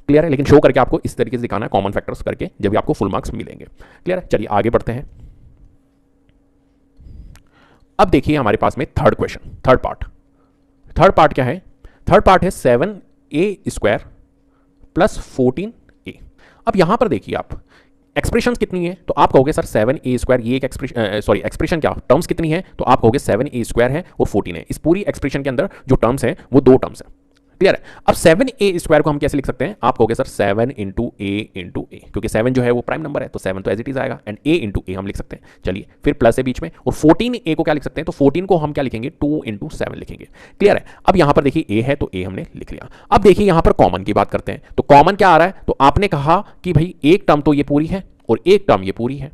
क्लियर है, लेकिन शो करके आपको इस तरीके से दिखाना है कॉमन फैक्टर्स करके, जब भी आपको फुल मार्क्स मिलेंगे। क्लियर है, चलिए आगे बढ़ते हैं। अब देखिए हमारे पास में थर्ड क्वेश्चन, थर्ड पार्ट क्या है, थर्ड पार्ट है 7A² प्लस 14A। अब यहां पर देखिए आप एक्सप्रेशन कितनी है, तो आप कहोगे सर 7A², ये एक एक्सप्रेशन क्या टर्म्स कितनी है, तो आप कहोगे 7A² है और 14 है। इस पूरी एक्सप्रेशन के अंदर जो टर्म्स है वो 2 टर्म्स है। क्लियर है। अब 7A² को हम कैसे लिख सकते हैं, आप कहोगे सर 7 इंटू ए, क्योंकि 7 जो है वो प्राइम नंबर है, तो 7 तो एज इट इज आएगा, एंड A इंटू ए हम लिख सकते हैं। चलिए फिर प्लस है बीच में, और 14A को क्या लिख सकते हैं, तो 14 को हम क्या लिखेंगे, 2 इंटू 7 लिखेंगे। क्लियर है। अब यहां पर देखिए A है, तो A हमने लिख लिया। अब देखिए यहां पर कॉमन की बात करते हैं, तो कॉमन क्या आ रहा है, तो आपने कहा कि भाई एक टर्म तो ये पूरी है और एक टर्म ये पूरी है।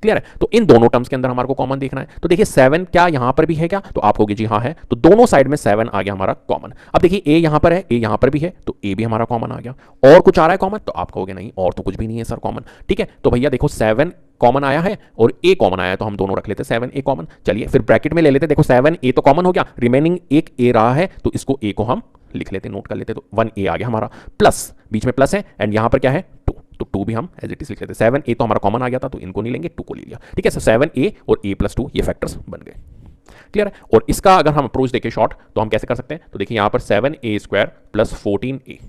क्लियर है। तो इन दोनों टर्म्स के अंदर हमारे को कॉमन देखना है, तो देखिए 7 क्या यहां पर भी है क्या, तो आप कहोगे जी हाँ है, तो दोनों साइड में 7 आ गया हमारा कॉमन। अब देखिए A यहां पर है, A यहां पर भी है, तो A भी हमारा कॉमन आ गया। और कुछ आ रहा है कॉमन, तो आप कहोगे नहीं और तो कुछ भी नहीं है सर कॉमन। ठीक है, तो भैया देखो 7 कॉमन आया है और A कॉमन आया है, तो हम दोनों रख लेते 7A कॉमन। चलिए फिर ब्रैकेट में ले लेते, देखो 7A तो कॉमन हो गया, रिमेनिंग एक A रहा है, तो इसको A को हम लिख लेते, नोट कर लेते, तो 1A आ गया हमारा, प्लस बीच में प्लस है, एंड यहां पर क्या है 2, तो 2 भी हम एज इट इज लिख लेते। 7A तो हमारा कॉमन आ गया था, तो इनको नहीं लेंगे, 2 को ले लिया। ठीक है, सो 7A और A प्लस 2 ये फैक्टर्स बन गए। क्लियर है। और इसका अगर हम अप्रोच देखें शॉर्ट, तो हम कैसे कर सकते हैं, तो देखिए यहां पर 7A² प्लस 14A।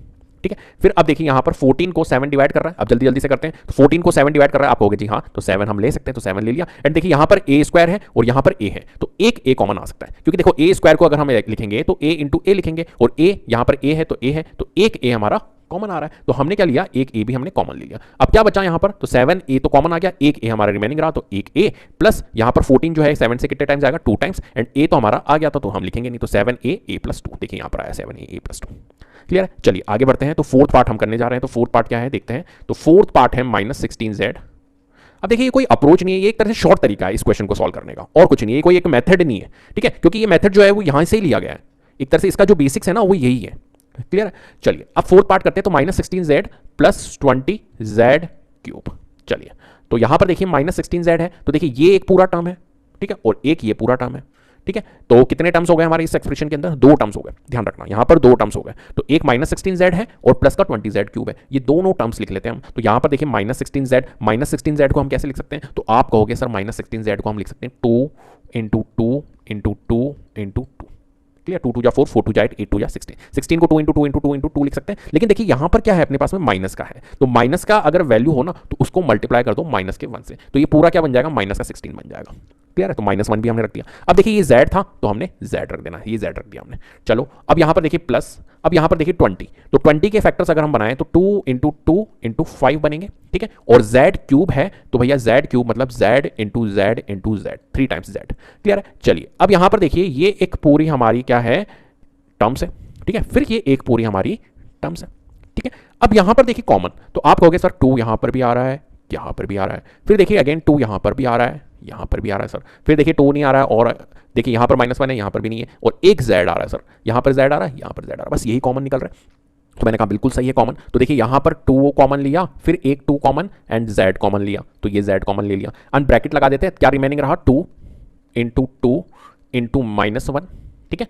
ठीक है, फिर अब देखिए यहां पर 14 को 7 डिवाइड कर रहा है, अब जल्दी जल्दी से करते हैं, तो 14 को 7 डिवाइड कर रहा है, आप कहोगे जी हाँ, तो 7 हम ले सकते हैं, तो 7 ले लिया। एंड देखिए यहां पर A² है और यहां पर A है, तो एक A कॉमन आ सकता है, क्योंकि देखो A² को अगर हम लिखेंगे तो A इंटू A लिखेंगे, और A यहां पर A है, तो A है, तो एक A हमारा कॉमन आ रहा है, तो हमने क्या लिया, एक A भी हमने कॉमन ले लिया। अब क्या बचा यहां पर, तो 7A तो कॉमन आ गया, एक A हमारा रिमेनिंग रहा, तो एक A प्लस यहां पर 14 जो है 7 से कितने टाइम्स आएगा, 2 टाइम्स, एंड A तो हमारा आ गया था, तो हम लिखेंगे नहीं, तो 7A प्लस 2, देखिए यहां पर आया 7A प्लस 2। क्लियर है। चलिए आगे बढ़ते हैं, तो फोर्थ पार्ट हम करने जा रहे हैं, तो फोर्थ पार्ट क्या है देखते हैं, तो फोर्थ पार्ट है -16Z। अब देखिए ये कोई अप्रोच नहीं है, ये एक तरह से शॉर्ट तरीका है इस क्वेश्चन को सॉल्व करने का, और कुछ नहीं है, कोई एक मेथड नहीं है। ठीक है, क्योंकि ये मेथड जो है वो यहां से ही लिया गया है, एक तरह से इसका जो बेसिक्स है ना वो यही है। क्लियर है। चलिए अब फोर्थ पार्ट करते हैं, तो -16Z प्लस 20Z³। चलिए तो यहां पर देखिए -16Z है, तो देखिए ये एक पूरा टर्म है, ठीक है, और एक ये पूरा टर्म है। ठीक है, तो कितने टर्म्स हो गए हमारे इस एक्सप्रेशन के अंदर, 2 टर्म्स हो गए, ध्यान रखना यहां पर 2 टर्म्स हो गए, तो एक -16Z है और प्लस का 20Z³ है, ये दोनों टर्म्स लिख लेते हैं हम। तो यहां पर देखिए -16Z को हम कैसे लिख सकते हैं, तो आप कहोगे सर -16Z को हम लिख सकते हैं 2 इंटू 2 इंटू 2 इंटू 2। क्लियर, 2 2 जा 4, 4 2 जा 8, 8 2 जा 16, 16 को 2 इंटू 2 इंटू 2 इंटू 2 लिख सकते हैं। लेकिन देखिए यहां पर क्या है, अपने पास में माइनस का है, तो माइनस का अगर वैल्यू हो ना तो उसको मल्टीप्लाई कर दो माइनस के 1 से, तो ये पूरा क्या बन जाएगा, माइनस का 16 बन जाएगा। क्लियर है, तो -1 भी हमने रख दिया। अब देखिए ये Z था, तो हमने Z रख देना है, ये Z रख दिया हमने। चलो अब यहां पर देखिए प्लस, अब यहां पर देखिए 20, तो 20 के फैक्टर्स अगर हम बनाएं तो 2 इंटू 2 इंटू 5 बनेंगे। ठीक है, और Z³ है, तो भैया Z³ मतलब Z into Z into Z, 3 times Z। Clear है। चलिए अब यहां पर देखिए ये एक पूरी हमारी क्या है, टर्म्स है। ठीक है, फिर ये एक पूरी हमारी टर्म्स है। ठीक है, अब यहां पर देखिए कॉमन, तो आप कहोगे सर 2 यहां पर भी आ रहा है, यहां पर भी आ रहा है, फिर देखिए अगेन 2 यहां पर भी आ रहा है, यहां पर भी आ रहा है सर, फिर देखिए 2 नहीं आ रहा है, और देखिए यहां पर -1 है, यहां पर भी नहीं है, और एक Z आ रहा है सर, यहां पर Z आ रहा है, यहां पर Z आ रहा है, बस यही कॉमन निकल रहा है। तो मैंने कहा बिल्कुल सही है कॉमन। तो देखिए यहाँ पर 2 कॉमन लिया, फिर एक 2 कॉमन एंड z कॉमन लिया, तो ये z कॉमन ले लिया, अन ब्रैकेट लगा देते हैं, क्या रिमेनिंग रहा 2 इंटू 2 इंटू -1, ठीक है,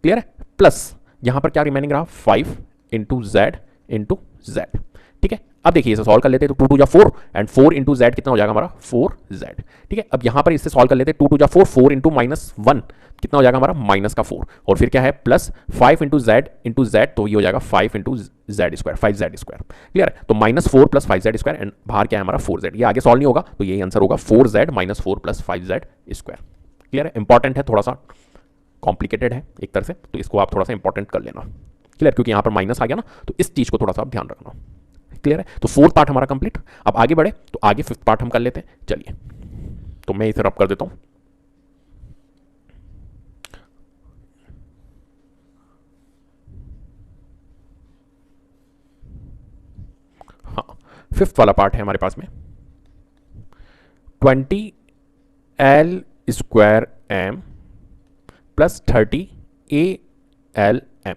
क्लियर है, प्लस यहाँ पर क्या रिमेनिंग रहा 5 इंटू z इंटू z, ठीक है। अब देखिए इसे सॉल्व कर लेते हैं, तो 2 2 4 एंड 4 इंटू z कितना हो जाएगा हमारा 4z, ठीक है। अब यहाँ पर इससे सॉल्व कर लेते हैं, 2 2 4 4 इंटू -1 कितना हो जाएगा हमारा -4, और फिर क्या है प्लस 5 इंटू z, तो ये हो जाएगा 5 इंटू z², 5z², क्लियर है। तो -4 प्लस 5z² एंड बाहर क्या है हमारा 4z, ये आगे सॉल्व नहीं होगा, तो यही आंसर होगा 4z -4 प्लस 5z², क्लियर है। इंपॉर्टेंट है, थोड़ा सा कॉम्प्लिकेटेड है एक तरह से, तो इसको आप थोड़ा सा इंपॉर्टेंट कर लेना, क्लियर, क्योंकि यहाँ पर माइनस आ गया ना, तो इस चीज़ को थोड़ा सा आप ध्यान रखना, क्लियर है। तो 4th पार्ट हमारा कंप्लीट। अब आगे बढ़े तो आगे 5th पार्ट हम कर लेते हैं, चलिए, तो मैं इसे रब कर देता हूँ। हाँ, 5th वाला पार्ट है हमारे पास में 20l² m प्लस 30 ALM,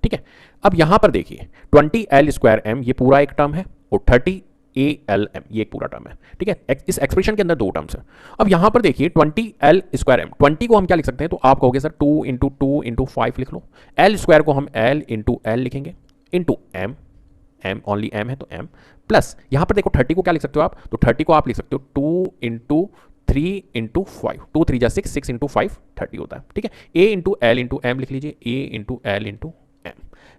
ठीक है। अब यहां पर देखिए 20l² m ये पूरा एक टर्म है और 30 ALM ये एक पूरा टर्म है, ठीक है। इस एक्सप्रेशन के अंदर 2 टर्म्स है। अब यहां पर देखिए 20l² m, 20 को हम क्या लिख सकते हैं, तो आप कहोगे सर 2 इंटू 2 इंटू 5 लिख लो, l² को हम l इंटू l लिखेंगे इंटू m, ओनली m है तो m, प्लस यहां पर देखो 30 को क्या लिख सकते हो आप, तो 30 को आप लिख सकते हो 2 इंटू 3 इंटू 5, 2 3 जा 6, 6 इंटू 5 30 होता है, ठीक है। a into l into m लिख लीजिए, a into l into m,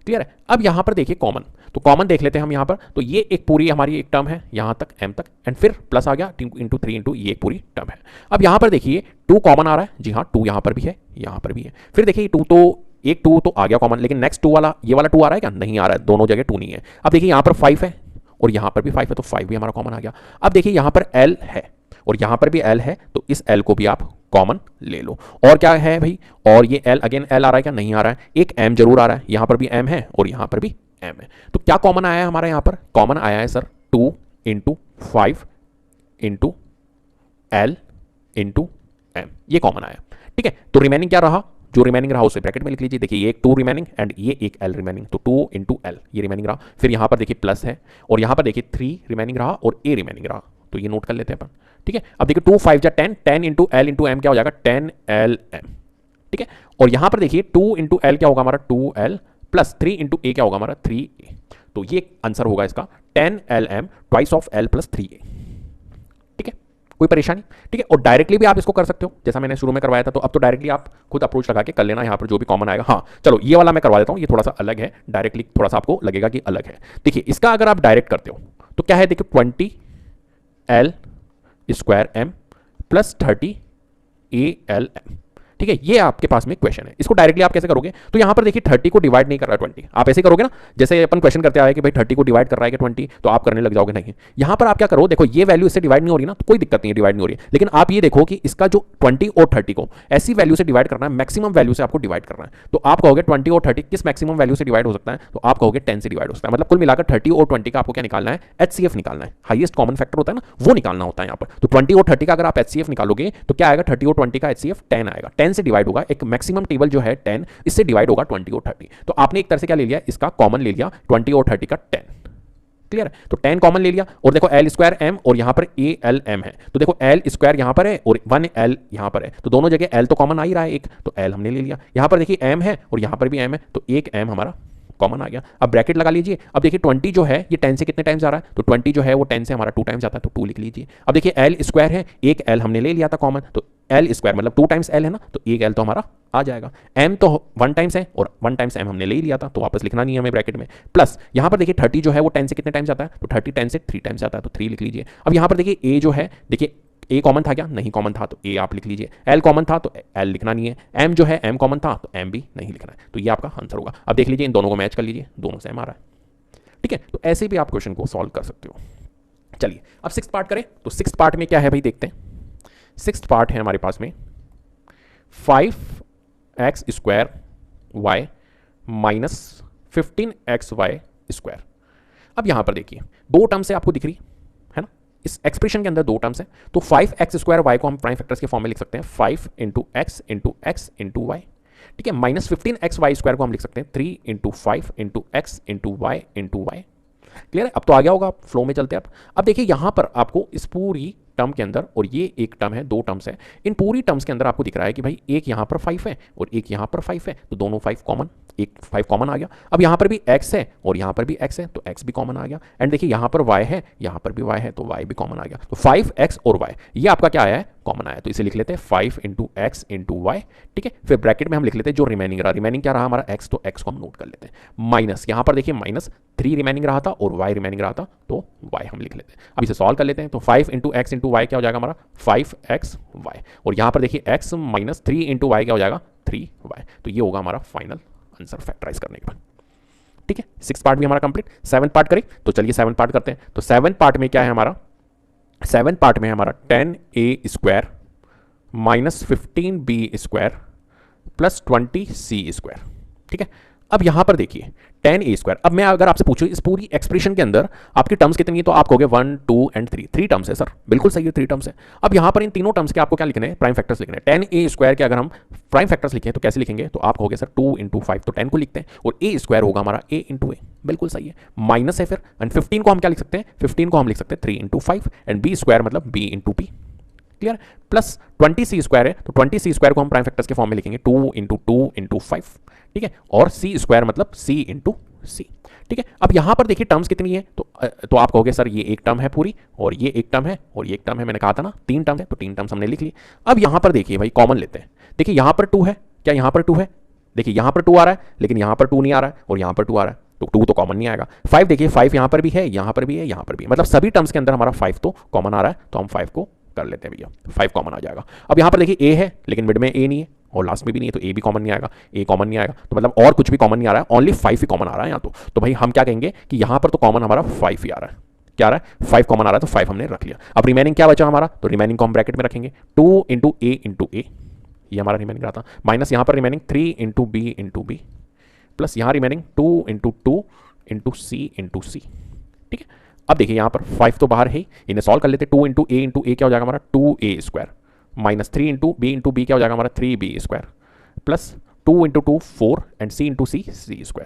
clear है। अब यहां पर देखिए कॉमन, तो कॉमन देख लेते हैं हम यहां पर, तो ये एक पूरी हमारी एक टर्म है यहां तक m तक, एंड फिर प्लस आ गया इंटू 3 इंटू, ये एक पूरी टर्म है। अब यहां पर देखिए 2 कॉमन आ रहा है, जी हाँ 2 यहां पर भी है, यहां पर भी है, फिर देखिए 2 तो एक 2 तो आ गया कॉमन, लेकिन नेक्स्ट 2 वाला, ये वाला 2 आ रहा है क्या, नहीं आ रहा है, दोनों जगह 2 नहीं है। अब देखिए यहां पर 5 है और यहां पर भी 5 है, तो 5 भी हमारा कॉमन आ गया। अब देखिए यहां पर l है और यहां पर भी l है, तो इस l को भी आप कॉमन ले लो। और क्या है भाई, और ये l अगेन l आ रहा है क्या, नहीं आ रहा है, एक m जरूर आ रहा है, यहां पर भी m है और यहां पर भी m है, तो क्या कॉमन आया है हमारा, यहां पर कॉमन आया है sir 2 into 5 into l into m, ये कॉमन आया, ठीक है। तो रिमेनिंग क्या रहा, जो रिमेनिंग रहा उसे ब्रैकेट में लिख लीजिए, देखिए ये एक 2 रिमेनिंग एंड ये एक l रिमेनिंग, तो 2 इंटू l ये रिमेनिंग रहा, फिर यहां पर देखिए प्लस है और यहां पर देखिए 3 रिमेनिंग रहा और a रिमेनिंग रहा, तो ये नोट कर लेते हैं अपन, ठीक है। अब देखिए 2 5 जा 10, 10 इंटू l इंटू m क्या हो जाएगा 10lm, ठीक है। और यहां पर देखिए 2 इंटू l क्या होगा हमारा 2l, प्लस 3 इंटू a क्या होगा हमारा 3a, तो ये आंसर होगा इसका 10lm twice of l plus 3a, ठीक है, कोई परेशानी, ठीक है। और डायरेक्टली भी आप इसको कर सकते हो, जैसा मैंने शुरू में करवाया था, तो अब तो डायरेक्टली आप खुद अप्रोच लगा के कर लेना, यहाँ पर जो भी कॉमन आएगा। हाँ चलो ये वाला मैं करवा देता हूँ, ये थोड़ा सा अलग है, डायरेक्टली थोड़ा सा आपको लगेगा कि अलग है। देखिए इसका अगर आप डायरेक्ट करते हो तो क्या है, देखिए 20l² m प्लस 30 ALM, ठीक है, ये आपके पास में क्वेश्चन है। इसको डायरेक्टली आप कैसे करोगे, तो यहां पर देखिए 30 को डिवाइड नहीं कर रहा है 20, आप ऐसे करोगे ना, जैसे अपन क्वेश्चन करते आए कि भाई 30 को डिवाइड कर रहा है कि 20, तो आप करने लग जाओगे, नहीं यहां पर आप क्या करो, देखो ये वैल्यू इससे डिवाइड नहीं हो रही ना, तो कोई दिक्कत नहीं है, डिवाइड नहीं हो रही है, लेकिन आप ये देखो कि इसका जो 20 और 30 को ऐसी वैल्यू से डिवाइड करना है, मैक्सिमम वैल्यू से आपको डिवाइड करना है, तो आप कहोगे 20 और 30 किस मैक्सिमम वैल्यू से डिवाइड हो सकता है, तो आप कहोगे 10 से डिवाइड हो सकता है, मतलब कुल मिलाकर 30 और 20 का आपको क्या निकालना है, HCF निकालना है, हाईएस्ट कॉमन फैक्टर होता है ना, वो निकालना होता है यहाँ पर। तो 20 और 30 का अगर आप HCF निकालोगे तो क्या आएगा, 30 और 20 का HCF 10 आएगा, 10 से डिवाइड होगा, एक मैक्सिमम टेबल जो है 10, इससे डिवाइड होगा 20 और 30, तो आपने एक तरह से क्या ले लिया, इसका कॉमन ले लिया 20 और 30 का 10, क्लियर है। तो 10 कॉमन ले लिया और देखो l² m और यहां पर ALM है, तो देखो l² यहां पर है और 1l यहां पर है, तो दोनों जगह l तो कॉमन आ ही रहा है एक, तो l हमने ले लिया। यहां पर देखिए m है और यहां पर भी m है, तो एक m हमारा कॉमन आ गया। अब ब्रैकेट लगा लीजिए, अब देखिए 20 जो है ये 10 से कितने टाइम्स आ रहा है, तो 20 जो है वो 10 से हमारा 2 टाइम्स आता है, तो 2 लिख लीजिए। अब देखिए l² है, एक l हमने ले लिया था कॉमन, तो l² मतलब 2 टाइम्स l है ना, तो एक l तो हमारा आ जाएगा। m तो 1 टाइम्स है और 1 टाइम्स m हमने ले ही लिया था, तो वापस लिखना नहीं है हमें ब्रैकेट में, प्लस यहाँ पर देखिए 30 जो है वो 10 से कितने टाइम्स आता है, तो 30 10 से 3 टाइम्स आता है, तो 3 लिख लीजिए। अब यहाँ पर देखिए a जो है, देखिए a कॉमन था क्या, नहीं कॉमन था, तो a आप लिख लीजिए, l कॉमन था तो l लिखना नहीं है, m जो है m कॉमन था तो m भी नहीं लिखना है, तो ये आपका आंसर होगा। अब देख लीजिए इन दोनों को मैच कर लीजिए, दोनों सेम आ रहा है, ठीक है। तो ऐसे भी आप क्वेश्चन को सॉल्व कर सकते हो। चलिए अब 6th पार्ट करें, तो 6th पार्ट में क्या है भाई देखते हैं। 6th पार्ट है हमारे पास में 5x² y माइनस 15xy²। अब यहां पर देखिए 2 टर्म से आपको दिख रही है ना, इस एक्सप्रेशन के अंदर 2 टर्म्स हैं, तो 5x² y को हम प्राइम फैक्टर्स के फॉर्म में लिख सकते हैं 5 into X into X into Y, ठीक है। -15xy² को हम लिख सकते हैं 3 × 5 × x × y × y। क्लियर है? अब तो आ गया होगा, आप फ्लो में चलते हैं। अब देखिए यहां पर आपको इस पूरी टर्म के अंदर, और ये एक टर्म है, दो टर्म्स है, इन पूरी टर्म्स के अंदर आपको दिख रहा है कि भाई एक यहां पर 5 है और एक यहां पर 5 है, तो दोनों 5 कॉमन, एक 5 कॉमन आ गया। अब यहां पर भी x है और यहां पर भी x है, तो x भी कॉमन आ गया। एंड देखिए यहां पर y है, यहां पर भी y है, तो y भी कॉमन आ गया। तो 5x और y ये आपका क्या आया है? कॉमन आया। तो इसे लिख लेते हैं 5 × x × y। ठीक है, फिर ब्रैकेट में हम लिख लेते हैं जो रिमेनिंग रहा, रिमेनिंग क्या रहा हमारा? x, तो x को हम नोट कर लेते हैं। माइनस यहां पर देखिए -3 रिमेनिंग रहा था और y रिमेनिंग रहा था, तो y हम लिख लेते हैं। अब इसे सॉल्व कर लेते हैं। तो 5 × x × y क्या हो जाएगा हमारा? 5xy। और यहां पर देखिए x - 3 × y क्या हो जाएगा? 3y। तो ये होगा हमारा फाइनल आंसर फैक्टराइज करने के बाद। ठीक है, 6 पार्ट भी हमारा कंप्लीट। 7 पार्ट करें तो चलिए 7 पार्ट करते हैं। तो 7 पार्ट में क्या है हमारा? 7 पार्ट में हमारा 10a² -15b² प्लस 20c²। ठीक है, अब यहां पर देखिए 10a²। अब मैं अगर आपसे पूछूं इस पूरी एक्सप्रेशन के अंदर आपकी टर्म्स कितनी है, तो आप कहोगे 1, 2 एंड 3। 3 टर्म्स है सर, बिल्कुल सही है, 3 टर्म्स है। अब यहां पर इन तीनों टर्म्स के आपको क्या लिखने हैं? प्राइम फैक्टर्स लिखने हैं। 10a² के अगर हम प्राइम फैक्टर्स लिखें तो कैसे लिखेंगे? तो आप कहोगे सर 2 × 5, तो 10 को लिखते हैं, और a² होगा हमारा a × a। बिल्कुल सही है, माइनस है फिर। एंड 15 को हम क्या लिख सकते हैं? 15 को हम लिख सकते हैं 3 × 5 एंड b² मतलब b × p। Clear? Plus 20c² है, तो 20c² को हम प्राइम फैक्टर्स के फॉर्म में लिखेंगे 2 × 2 × 5। ठीक है, और c² मतलब c × c। ठीक है, अब यहां पर देखिए टर्म्स कितनी है, तो आप कहोगे सर ये एक टर्म है पूरी, और ये एक टर्म है, और ये एक टर्म है। मैंने कहा था ना 3 टर्म है, तो 3 टर्म्स हमने लिख ली। अब यहां पर देखिए भाई कॉमन लेते हैं। देखिए यहां पर 2 है, क्या यहां पर 2 है? देखिए यहां पर 2 आ रहा है, लेकिन यहां पर 2 नहीं आ रहा है, और यहां पर 2 आ रहा है, तो 2 तो कॉमन नहीं आएगा। 5 देखिए 5 यहां पर भी है, यहां पर भी है, यहां पर भी, मतलब सभी टर्म्स के अंदर हमारा 5 तो कॉमन आ रहा है, तो हम 5 को कर लेते हैं भैया, 5 कॉमन आ जाएगा। अब यहां पर देखिए a है, लेकिन मिड में a नहीं है और लास्ट में भी नहीं है, तो a भी कॉमन नहीं आएगा, a कॉमन नहीं आएगा, तो मतलब और कुछ भी कॉमन नहीं आ रहा है, ओनली 5 ही कॉमन आ रहा है यहाँ तो भाई हम क्या कहेंगे कि यहां पर तो कॉमन हमारा 5 ही आ रहा है। क्या आ रहा है? 5 कॉमन आ रहा है, तो 5 हमने रख लिया। अब रिमेनिंग क्या बचा हमारा? तो रिमेनिंग को हम ब्रैकेट में रखेंगे 2 × a × a, ये हमारा रिमेनिंग रहा था, माइनस यहां पर रिमेनिंग 3 × b × b, प्लस यहां रिमेनिंग 2 × 2 × c × c। ठीक है, अब देखिए यहां पर 5 तो बाहर है, इन्हें सॉल्व कर लेते। 2 × a × a क्या हो जाएगा हमारा? 2a² माइनस 3 × b × b क्या हो जाएगा हमारा? 3b² plus 2 × 2 4 and c × c c²।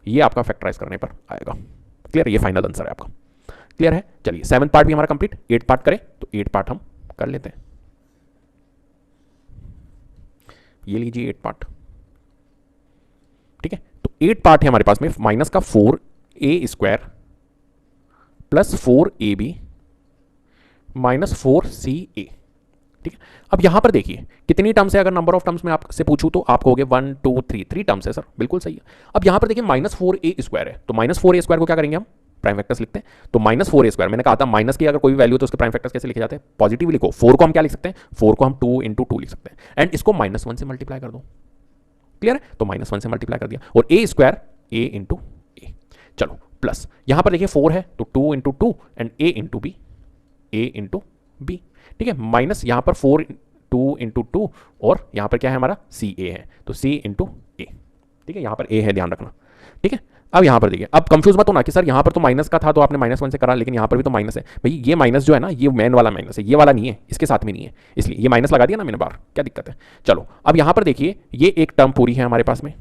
ये आपका फैक्टराइज करने पर आएगा। क्लियर? ये फाइनल आंसर है आपका। क्लियर है? चलिए 7 पार्ट भी हमारा कंप्लीट। 8 पार्ट करें तो 8 पार्ट हम कर लेते हैं। ये लीजिए 8 पार्ट। ठीक है, तो 8 पार्ट है हमारे पास में, माइनस का 4a² plus 4ab minus 4ca। ठीक है, अब यहां पर देखिए कितनी टर्म्स है। अगर नंबर ऑफ टर्म्स में आपसे पूछूं तो आप कहोगे 1 2 3, 3 टर्म्स है सर, बिल्कुल सही है। अब यहां पर देखिए -4a² है, तो -4a² को क्या करेंगे हम? प्राइम फैक्टर्स लिखते हैं। तो -4a², मैंने कहा था माइनस की अगर कोई वैल्यू तो उसके प्राइम फैक्टर्स कैसे लिखे जाते हैं? पॉजिटिव लिखो। 4 को हम क्या लिख सकते हैं? 4 को हम 2 × 2 लिख सकते हैं, एंड इसको -1 से मल्टीप्लाई कर दो। क्लियर है? तो -1 से मल्टीप्लाई कर दिया, और a² a × a। चलो प्लस यहां पर देखिए 4 है, तो 2 × 2 and a × b, a × b। ठीक है, माइनस यहां पर 4 2 × 2 और यहां पर क्या है हमारा? ca है, तो c × a। ठीक है, यहां पर a है, ध्यान रखना। ठीक है, अब यहां पर देखिए, अब कंफ्यूज मत होना कि सर यहां पर तो माइनस का था तो आपने -1 से करा, लेकिन यहां पर भी तो माइनस है। भाई ये माइनस जो है ना, ये मेन वाला माइनस है, ये वाला नहीं है, इसके साथ में नहीं है, इसलिए ये माइनस लगा दिया ना मैंने बाहर, क्या दिक्कत है? चलो अब यहां पर देखिए ये एक टर्म पूरी है हमारे पास में,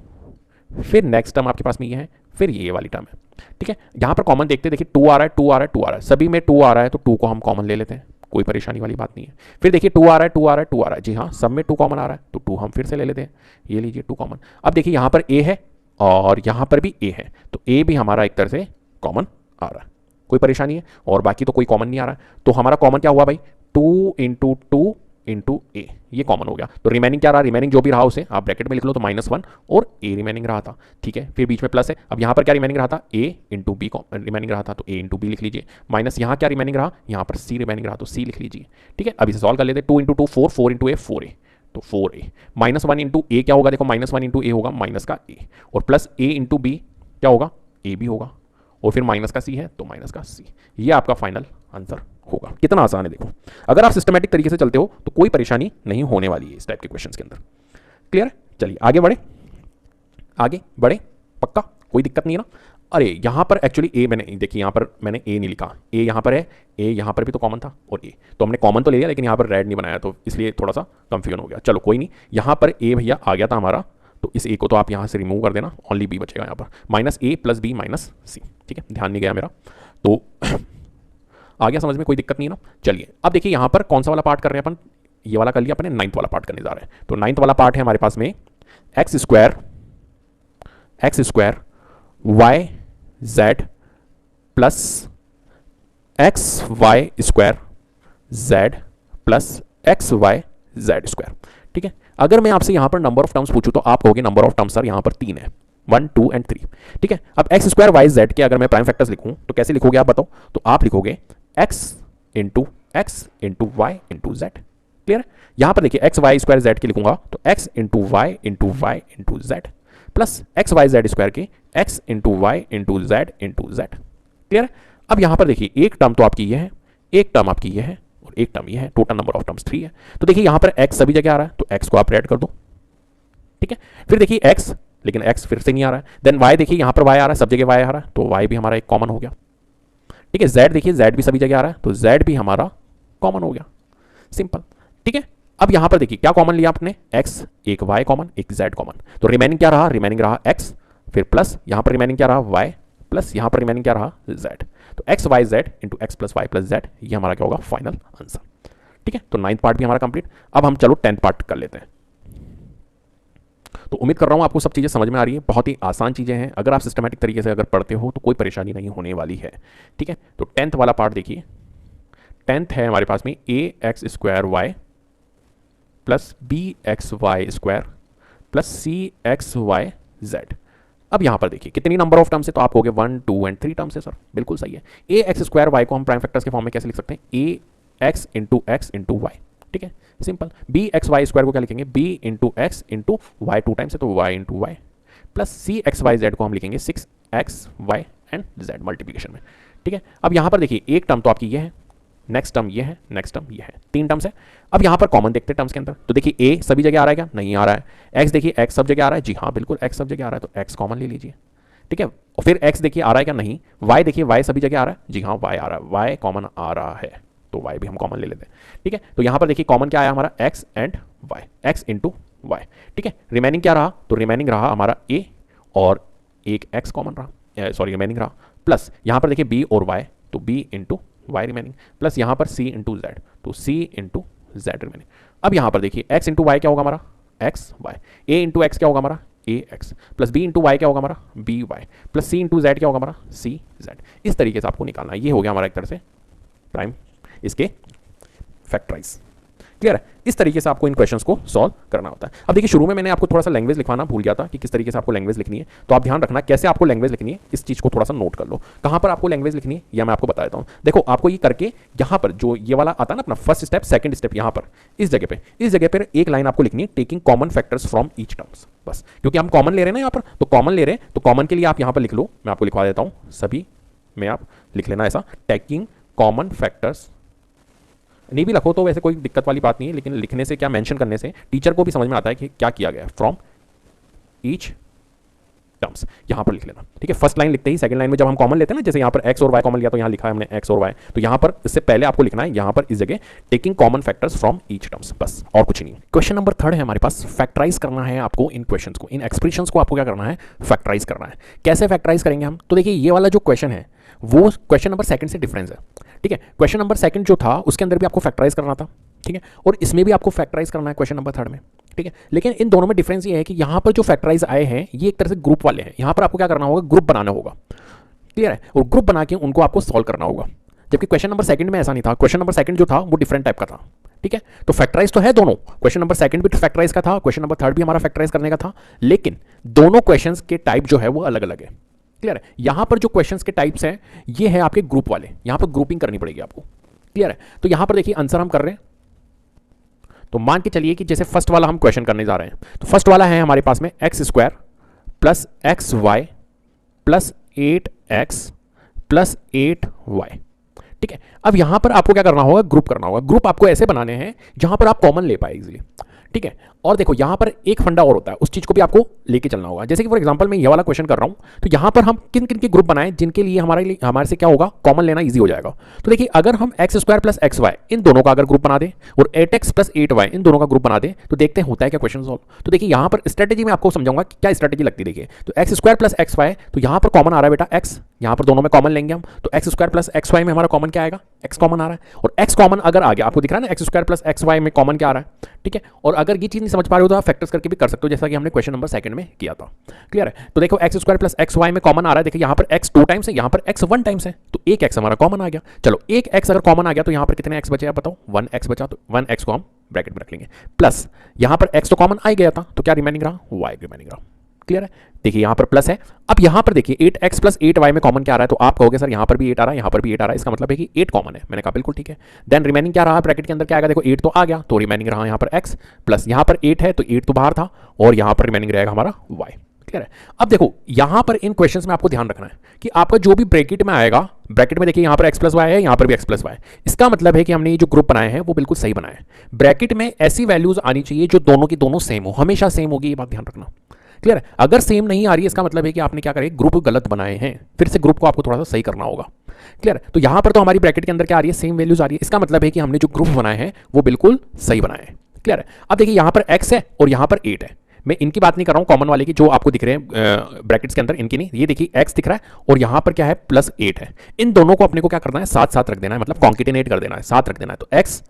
फिर नेक्स्ट टर्म आपके पास में ये है, फिर ये वाली टर्म है। ठीक है, यहां पर कॉमन देखते देखिए 2 आ रहा है, 2 आ रहा है, 2 आ रहा है, सभी में 2 आ रहा है, तो 2 को हम कॉमन ले लेते हैं, कोई परेशानी वाली बात नहीं है। फिर देखिए 2 आ रहा है, 2 आ रहा है, 2 आ रहा है, जी हाँ सब में 2 कॉमन आ रहा है, तो 2 हम फिर से ले लेते हैं, ये लीजिए 2 कॉमन। अब देखिए यहां पर a है और यहां पर भी a है, तो a भी हमारा एक तरह से कॉमन आ रहा है, कोई परेशानी है? और बाकी तो कोई कॉमन नहीं आ रहा है, तो हमारा कॉमन क्या हुआ भाई? 2 × 2 × a, ये कॉमन हो गया। तो रिमेनिंग क्या रहा? रिमेनिंग जो भी रहा उसे आप ब्रैकेट में लिख लो, तो -1 और a रिमेनिंग रहा था। ठीक है, फिर बीच में प्लस है। अब यहां पर क्या रिमेनिंग रहा था? a × b रिमेनिंग रहा था, तो a × b लिख लीजिए, माइनस यहां क्या रिमेनिंग रहा? यहां पर c रिमेनिंग रहा, तो c लिख लीजिए। ठीक है, अब इसे सॉल्व कर लेते हैं। 2 × 2 4, 4 × a 4a, तो 4a -1 × a क्या होगा? देखो -1 × a होगा माइनस का a, और प्लस a × b क्या होगा? a भी होगा, और फिर माइनस का c है तो माइनस का c। ये आपका फाइनल आंसर होगा। कितना आसान है देखो, अगर आप सिस्टमैटिक तरीके से चलते हो तो कोई परेशानी नहीं होने वाली है इस टाइप के क्वेश्चंस के अंदर। क्लियर है? चलिए आगे बढ़े, आगे बढ़े, पक्का कोई दिक्कत नहीं है ना? अरे यहां पर एक्चुअली a मैंने देखिए, यहां पर मैंने a नहीं लिखा, a यहां पर है, a यहां पर भी तो कॉमन था, और a तो हमने कॉमन तो ले लिया, लेकिन यहां पर रेड नहीं बनाया, तो इसलिए थोड़ा सा कंफ्यूजन हो गया। चलो कोई नहीं, यहां पर a भैया आ गया था हमारा, तो इस ए को तो आप यहाँ से रिमूव कर देना, ओनली बी बचेगा यहाँ पर, माइनस ए प्लस बी माइनस सी। ठीक है, ध्यान नहीं गया मेरा, तो आ गया समझ में, कोई दिक्कत नहीं है ना। चलिए अब देखिए यहाँ पर कौन सा वाला पार्ट कर रहे हैं अपन, ये वाला कर लिया अपने, नाइन्थ वाला पार्ट करने जा रहे हैं। तो नाइन्थ वाला पार्ट है हमारे पास में X square Y Z plus X Y square Z plus X Y Z square. ठीक है, अगर मैं आपसे यहां पर नंबर ऑफ टर्म्स पूछूं तो आप कहोगे नंबर ऑफ टर्म्स सर यहां पर 3 है, 1 2 एंड 3। ठीक है, अब एक्स स्क्वायर वाई जेड के अगर मैं प्राइम फैक्टर्स लिखूं तो कैसे लिखोगे आप बताओ, तो आप लिखोगे X into Y into Z. Clear है, यहां पर देखिए एक्स वाई स्क्वायर जेड के लिखूंगा तो X into Y into Z plus X Y Z square के X into Y into Z into Z. Clear है, अब यहां पर देखिए एक टर्म तो आपकी ये है, एक टर्म आपकी ये है और एक टर्म ये है, टोटल नंबर ऑफ टर्म्स 3 है। तो देखिए यहां पर x सभी जगह आ रहा है तो x को आप ऐड कर दो। ठीक है, फिर देखिए x, लेकिन x फिर से नहीं आ रहा है, देन y देखिए यहां पर y आ रहा है, सब जगह y आ रहा है तो y भी हमारा एक कॉमन हो गया। ठीक है, z देखिए z भी सभी जगह आ रहा है तो z भी हमारा कॉमन हो गया, सिंपल। ठीक है, अब यहां पर देखिए क्या कॉमन लिया आपने, x, एक y कॉमन, एक z कॉमन, तो रिमेनिंग क्या रहा, रिमेनिंग रहा x, फिर प्लस यहां पर रिमेनिंग क्या रहा y, प्लस यहां पर रिमेनिंग क्या रहा z। तो X Y Z into X plus Y plus Z, ये हमारा क्या होगा फाइनल आंसर। ठीक है, तो 9th पार्ट भी हमारा कंप्लीट। अब हम चलो 10th पार्ट कर लेते हैं। तो उम्मीद कर रहा हूं आपको सब चीजें समझ में आ रही है, बहुत ही आसान चीजें हैं, अगर आप सिस्टमैटिक तरीके से अगर पढ़ते हो तो कोई परेशानी नहीं होने वाली है। ठीक है, तो 10th वाला पार्ट देखिए, 10th है हमारे पास में A X square Y plus B X Y square plus C X Y Z. अब यहां पर देखिए कितनी नंबर ऑफ टर्म्स है, तो आप कहोगे 1 2 एंड 3 टर्म्स है सर, बिल्कुल सही है। ए एक्स स्क्वायर वाई को हम प्राइम फैक्टर्स के फॉर्म में कैसे लिख सकते हैं, ए एक्स इंटू वाई। ठीक है, simple. B X Y square को क्या लिखेंगे, B into X into Y, 2 times है तो Y into Y, plus C X Y Z को हम लिखेंगे 6 X Y and Z multiplication में। ठीक है, अब यहां पर देखिए एक टर्म तो आपकी ये है, नेक्स्ट टर्म ये है, नेक्स्ट टर्म ये है, 3 टर्म्स है। अब यहां पर कॉमन देखते हैं टर्म्स के अंदर, तो देखिए ए सभी जगह आ रहा है क्या, नहीं आ रहा है। एक्स देखिए एक्स सब जगह आ रहा है, जी हाँ बिल्कुल एक्स सब जगह आ रहा है तो एक्स कॉमन ले लीजिए। ठीक है, और फिर एक्स देखिए आ रहा है क्या, नहीं। वाई देखिए वाई सभी जगह आ रहा है, जी हाँ वाई आ रहा है, वाई कॉमन आ रहा है तो वाई भी हम कॉमन ले लेते हैं। ठीक है, तो यहां पर देखिए कॉमन क्या आया हमारा, X and Y, X into Y. ठीक है, रिमेनिंग क्या रहा, तो रिमेनिंग रहा हमारा ए और एक एक्स कॉमन रहा, सॉरी रिमेनिंग रहा, प्लस यहां पर देखिए बी और वाई तो B into Y remaining, plus यहां पर सी इंटू जेड तो सी इंटू जेड रिमेनिंग। अब यहां पर देखिए एक्स इंटू वाई क्या होगा हमारा, X Y, A into X क्या होगा हमारा, A X, plus B into Y क्या होगा हमारा, B Y, plus C into Z क्या होगा हमारा, सी जेड। इस तरीके से आपको निकालना है, ये हो गया हमारा एक तरह से प्राइम इसके फैक्टराइज। क्लियर है, इस तरीके से आपको इन क्वेश्चंस को सॉल्व करना होता है। अब देखिए शुरू में मैंने आपको थोड़ा सा लैंग्वेज लिखवाना भूल गया था कि किस तरीके से आपको लैंग्वेज लिखनी है, तो आप ध्यान रखना कैसे आपको लैंग्वेज लिखनी है, इस चीज को थोड़ा सा नोट कर लो। कहां पर आपको लैंग्वेज लिखनी है या मैं आपको बता देता हूं। देखो आपको ये करके यहां पर जो ये वाला आता है ना अपना फर्स्ट स्टेप सेकंड स्टेप, यहां पर इस जगह पर एक लाइन आपको लिखनी है, taking common factors from each terms, बस। क्योंकि हम कॉमन ले रहे हैं ना यहाँ पर, तो कॉमन ले रहे हैं तो कॉमन के लिए आप यहां पर लिख लो, मैं आपको लिखवा देता हूं, सभी में आप लिख लेना ऐसा, टेकिंग कॉमन फैक्टर्स। नहीं भी लिखो तो वैसे कोई दिक्कत वाली बात नहीं है, लेकिन लिखने से क्या, मेंशन करने से टीचर को भी समझ में आता है कि क्या किया गया है, फ्रॉम ईच टर्म्स, यहां पर लिख लेना। ठीक है, फर्स्ट लाइन लिखते ही सेकंड लाइन में जब हम कॉमन लेते हैं ना, जैसे यहां पर एक्स और वाई कॉमन लिया तो यहां लिखा है हमने एक्स और वाई, तो यहां पर इससे पहले आपको लिखना है यहां पर इस जगह taking common factors from each terms, बस और कुछ नहीं। क्वेश्चन नंबर 3 है हमारे पास, फैक्टराइज करना है आपको इन क्वेश्चंस को, इन एक्सप्रेशंस को आपको क्या करना है, फैक्टराइज करना है। कैसे फैक्टराइज करेंगे हम, तो देखिए ये वाला जो क्वेश्चन है वो क्वेश्चन नंबर 2 से डिफरेंस है। ठीक है, क्वेश्चन नंबर 2 जो था उसके अंदर भी आपको फैक्टराइज करना था, ठीक है, और इसमें भी आपको फैक्टराइज करना है क्वेश्चन नंबर 3 में। ठीक है, लेकिन इन दोनों में डिफरेंस ये है कि यहां पर जो फैक्टराइज आए हैं ये एक तरह से ग्रुप वाले हैं, यहां पर आपको क्या करना होगा, ग्रुप बनाना होगा। क्लियर है, और ग्रुप बना के उनको आपको सॉल्व करना होगा, जबकि क्वेश्चन नंबर 2 में ऐसा नहीं था। क्वेश्चन नंबर 2 जो था वो डिफरेंट टाइप का था। ठीक है, तो फैक्टराइज तो है दोनों, क्वेश्चन नंबर 2 भी फैक्टराइज का था, क्वेश्चन नंबर 3 भी हमारा फैक्टराइज करने का था, लेकिन दोनों क्वेश्चंस के टाइप जो है वो अलग अलग है। क्लियर है, यहां पर जो क्वेश्चंस के टाइप्स हैं ये है आपके ग्रुप वाले, यहां पर ग्रुपिंग करनी पड़ेगी आपको। क्लियर है, तो यहां पर देखिए आंसर हम कर रहे हैं, तो मान के चलिए कि जैसे फर्स्ट वाला हम क्वेश्चन करने जा रहे हैं, तो फर्स्ट वाला है हमारे पास में X square plus X Y plus 8x plus 8y। ठीक है, अब यहां पर आपको क्या करना होगा, ग्रुप करना होगा। ग्रुप आपको ऐसे बनाने हैं जहां पर आप कॉमन ले पाए इजीली। ठीक है, और देखो यहाँ पर एक फंडा और होता है, उस चीज़ को भी आपको लेके चलना होगा। जैसे कि फॉर एग्जांपल मैं ये वाला क्वेश्चन कर रहा हूँ, तो यहाँ पर हम किन किन के ग्रुप बनाएं जिनके लिए हमारे से क्या होगा, कॉमन लेना ईजी हो जाएगा। तो देखिए अगर हम X square plus X Y इन दोनों का अगर ग्रुप बना दें और 8x प्लस 8y इन दोनों का ग्रुप बना दें, तो देखते हैं होता है क्या क्वेश्चन सॉल्व। तो देखिए यहाँ पर स्ट्रेटेजी में आपको समझाऊंगा कि क्या स्ट्रेटेजी लगती है। देखिए तो X square plus X Y, तो यहाँ पर कॉमन आ रहा है बेटा एक्स, यहाँ पर दोनों में कॉमन लेंगे हम, तो X square plus X Y में हमारा कॉमन क्या आएगा, एक्स कॉमन आ रहा है। और एक्स कॉमन अगर आ गया, आपको दिख रहा है ना X square plus X Y में कॉमन क्या आ रहा है, ठीक है। और अगर ये चीज़ नहीं समझ पा रहे हो तो आप फैक्टर्स करके भी कर सकते हो, जैसा कि हमने क्वेश्चन नंबर सेकंड में किया था। क्लियर है। तो देखो X square plus X Y में कॉमन आ रहा है, देखिए यहाँ पर एक्स 2 टाइम्स है, यहाँ पर एक्स 1 टाइम्स है, तो एक एक्स हमारा कॉमन आ गया। चलो एक एक्स अगर कॉमन आ गया तो यहाँ पर कितने एक्स बचे आप बताओ, 1 एक्स बचा, तो 1 एक्स को हम ब्रैकेट में रख लेंगे, प्लस यहाँ पर एक्स तो कॉमन आ ही गया था, तो क्या रिमेनिंग रहा, वाई रिमेनिंग रहा। क्लियर है। देखिए यहाँ पर प्लस है, अब यहाँ पर देखिए 8x प्लस 8y में कॉमन क्या आ रहा है, तो आप कहोगे सर यहाँ पर भी 8 आ रहा है, यहाँ पर भी 8 आ रहा है, इसका मतलब है कि 8 कॉमन है। मैंने कहा बिल्कुल ठीक है। देन रिमेनिंग क्या रहा ब्रैकेट के अंदर, क्या आएगा, देखो 8 तो आ गया, तो रिमेनिंग रहा यहाँ पर x प्लस यहाँ पर 8 है, तो 8 तो बाहर था, और यहाँ पर रिमेनिंग रहेगा हमारा y। क्लियर है। अब देखो यहाँ पर इन क्वेश्चंस में आपको ध्यान रखना है कि आपका जो भी ब्रैकेट में आएगा, ब्रैकेट में देखिए यहाँ पर x प्लस वाई है, यहाँ पर भी x प्लस वाई, इसका मतलब है कि हमने ये जो ग्रुप बनाए हैं वो बिल्कुल सही बनाए हैं। ब्रैकेट में ऐसी वैल्यूज आनी चाहिए जो दोनों की दोनों सेम हो, हमेशा सेम होगी, ये बात ध्यान रखना। क्लियर है। अगर सेम नहीं आ रही है इसका मतलब है कि आपने क्या करें, ग्रुप गलत बनाए हैं, फिर से ग्रुप को आपको थोड़ा सा सही करना होगा। क्लियर है। तो यहां पर तो हमारी ब्रैकेट के अंदर क्या आ रही है, सेम वैल्यूज आ रही है, इसका मतलब है कि हमने जो ग्रुप बनाए हैं वो बिल्कुल सही बनाए हैं। क्लियर है। अब देखिए यहां पर x है और यहां पर 8 है, मैं इनकी बात नहीं कर रहा हूं, कॉमन वाले की जो आपको दिख रहे हैं ब्रैकेट्स के अंदर, इनकी नहीं। ये देखिए x दिख रहा है और यहां पर क्या है, प्लस 8 है। इन दोनों को अपने को क्या करना है, साथ साथ रख देना है, मतलब कॉन्केटिनेट कर देना है, साथ रख देना है। तो x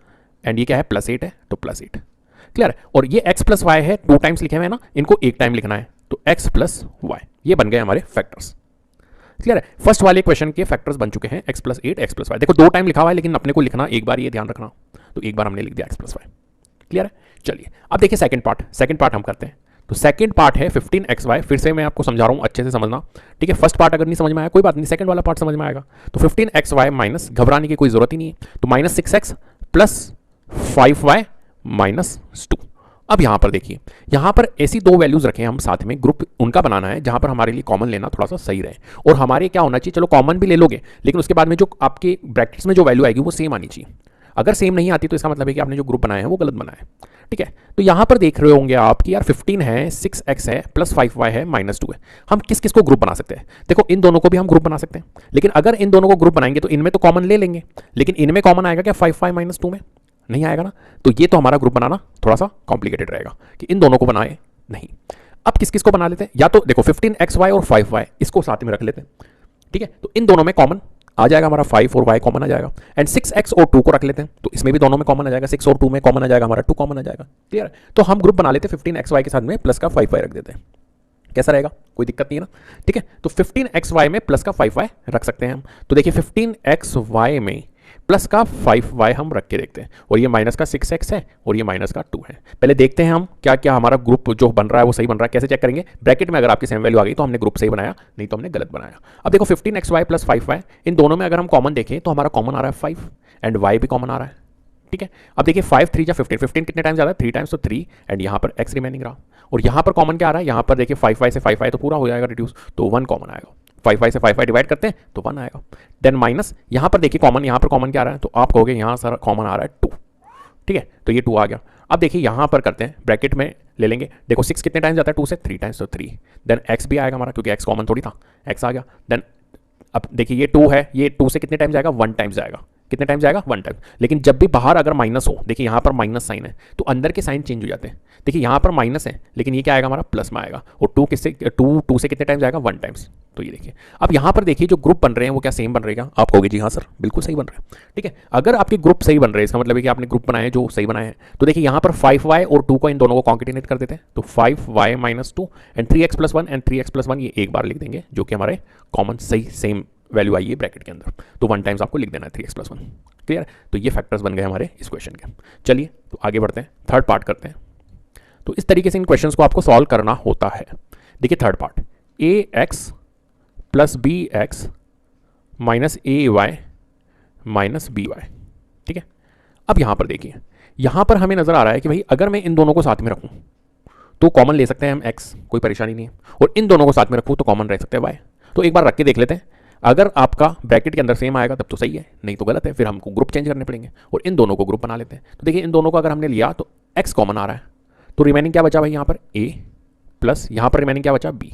एंड ये क्या है, प्लस 8 है, तो प्लस 8। क्लियर है। और ये x प्लस वाई है, 2 टाइम्स लिखे हुए हैं ना, इनको 1 टाइम लिखना है, तो x प्लस वाई, ये बन गए हमारे फैक्टर्स। क्लियर है। फर्स्ट वाले क्वेश्चन के फैक्टर्स बन चुके हैं x plus 8 x plus Y. देखो 2 टाइम लिखा हुआ है लेकिन अपने को लिखना एक बार, ये ध्यान रखना, तो एक बार हमने लिख दिया x प्लस वाई। क्लियर है। चलिए अब देखिए सेकंड पार्ट हम करते हैं। तो सेकंड पार्ट है 15xy, फिर से मैं आपको समझा रहा हूं, अच्छे से समझना, ठीक है। फर्स्ट पार्ट अगर नहीं समझ में आया कोई बात नहीं, सेकंड वाला पार्ट समझ में आएगा। तो 15xy माइनस, घबराने की कोई जरूरत ही नहीं है, तो minus 6x plus 5y minus 2। अब यहां पर देखिए, यहां पर ऐसी दो वैल्यूज रखें हम साथ में, ग्रुप उनका बनाना है जहां पर हमारे लिए कॉमन लेना थोड़ा सा सही रहे। और हमारे क्या होना चाहिए, चलो कॉमन भी ले लोगे लेकिन उसके बाद में जो आपके ब्रैकेट्स में जो वैल्यू आएगी वो सेम आनी चाहिए। अगर सेम नहीं आती तो इसका मतलब है कि आपने जो ग्रुप बनाया है वो गलत बनाया है। ठीक है। तो यहां पर देख रहे होंगे आप कि यार 15 है, 6x है, प्लस 5y है, माइनस 2 है। हम किस किस को ग्रुप बना सकते हैं, देखो इन दोनों को भी हम ग्रुप बना सकते हैं, लेकिन अगर इन दोनों को ग्रुप बनाएंगे तो इनमें तो कॉमन ले लेंगे, लेकिन इनमें कॉमन आएगा क्या, 5y माइनस 2 में नहीं आएगा ना। तो ये तो हमारा ग्रुप बनाना थोड़ा सा कॉम्प्लिकेटेड रहेगा कि इन दोनों को बनाए नहीं। अब किस किस को बना लेते हैं, या तो देखो 15xy और 5y इसको साथ में रख लेते हैं, ठीक है। तो इन दोनों में कॉमन आ जाएगा हमारा 5 और y कॉमन आ जाएगा। एंड 6x और 2 को रख लेते हैं, तो इसमें भी दोनों में कॉमन आ जाएगा, 6 और 2 में कॉमन आ जाएगा हमारा 2 कॉमन आ जाएगा। क्लियर है। तो हम ग्रुप बना लेते हैं 15xy के साथ में प्लस का 5y रख देते हैं, कैसा रहेगा, कोई दिक्कत नहीं है ना। ठीक है। तो 15xy में प्लस का 5y रख सकते हैं हम। तो देखिए 15xy में प्लस का 5y हम रख के देखते हैं, और ये माइनस का 6x है और ये माइनस का 2 है। पहले देखते हैं हम क्या क्या हमारा ग्रुप जो बन रहा है वो सही बन रहा है, कैसे चेक करेंगे। ब्रैकेट में अगर आपकी सेम वैल्यू आ गई तो हमने ग्रुप सही बनाया, नहीं तो हमने गलत बनाया। अब देखो 15xy प्लस 5y, इन दोनों में अगर हम कॉमन देखें तो हमारा कॉमन आ रहा है 5 एंड y भी कॉमन आ रहा है। ठीक है। अब देखिए 5 3 जा 15, 15 कितने टाइम्स आ रहा है, 3 टाइम्स, तो 3 एंड यहाँ पर x रिमेनिंग रहा। और यहाँ पर कॉमन क्या आ रहा है, यहाँ पर देखिए 5y से 5y तो पूरा हो जाएगा रिड्यूस, तो 1 कॉमन आएगा। 5y से 5y डिवाइड करते हैं तो 1 आएगा। देन माइनस, यहाँ पर देखिए कॉमन, यहाँ पर कॉमन क्या आ रहा है, तो आप कहोगे यहाँ सर कॉमन आ रहा है 2। ठीक है। तो ये 2 आ गया। अब देखिए यहाँ पर करते हैं, ब्रैकेट में ले लेंगे, देखो 6 कितने टाइम्स जाता है 2 से, 3 टाइम्स, तो 3। देन x भी आएगा हमारा, क्योंकि x कॉमन थोड़ी था, x आ गया। देन अब देखिए ये 2 है, ये 2 से कितने टाइम जाएगा, 1 टाइम्स जाएगा। कितने टाइम जाएगा, 1 टाइम। लेकिन जब भी बाहर अगर माइनस हो, देखिए यहाँ पर माइनस साइन है तो अंदर के साइन चेंज हो जाते हैं। देखिए यहाँ पर माइनस है लेकिन ये क्या आएगा हमारा, प्लस में आएगा। और 2 किससे, 2 से कितने टाइम जाएगा, 1 टाइम्स। तो ये देखिए, अब यहाँ पर देखिए जो ग्रुप बन रहे हैं वो क्या सेम बन रहेगा, आप कहोगे जी हाँ सर बिल्कुल सही बन रहे हैं। ठीक है। अगर आपके ग्रुप सही बन रहे हैं इसका मतलब है कि आपने ग्रुप बनाए जो सही बनाए हैं। तो देखिए यहाँ पर 5y और 2 को इन दोनों को कॉन्केटिनेट कर देते हैं, तो 5y minus 2 and 3x plus 1 and 3x plus 1 ये एक बार लिख देंगे, जो कि हमारे कॉमन सही सेम वैल्यू आई है ब्रैकेट के अंदर, तो 1 टाइम्स आपको लिख देना है 3x प्लस 1। क्लियर। तो ये फैक्टर्स बन गए हमारे इस क्वेश्चन के। चलिए तो आगे बढ़ते हैं, थर्ड पार्ट करते हैं। तो इस तरीके से इन क्वेश्चंस को आपको सॉल्व करना होता है। देखिए third part, ax plus bx minus ay minus by। ठीक है। अब यहाँ पर देखिए, यहाँ पर हमें नजर आ रहा है कि भाई अगर मैं इन दोनों को साथ में रखूँ तो कॉमन ले सकते हैं हम x, कोई परेशानी नहीं है, और इन दोनों को साथ में रखूँ तो कॉमन रह सकते हैं y। तो एक बार रख के देख लेते हैं, अगर आपका ब्रैकेट के अंदर सेम आएगा तब तो सही है, नहीं तो गलत है, फिर हमको ग्रुप चेंज करने पड़ेंगे और इन दोनों को ग्रुप बना लेते हैं। तो देखिए इन दोनों को अगर हमने लिया तो x कॉमन आ रहा है, तो रिमेनिंग क्या बचा भाई यहाँ पर a प्लस यहाँ पर रिमेनिंग क्या बचा b।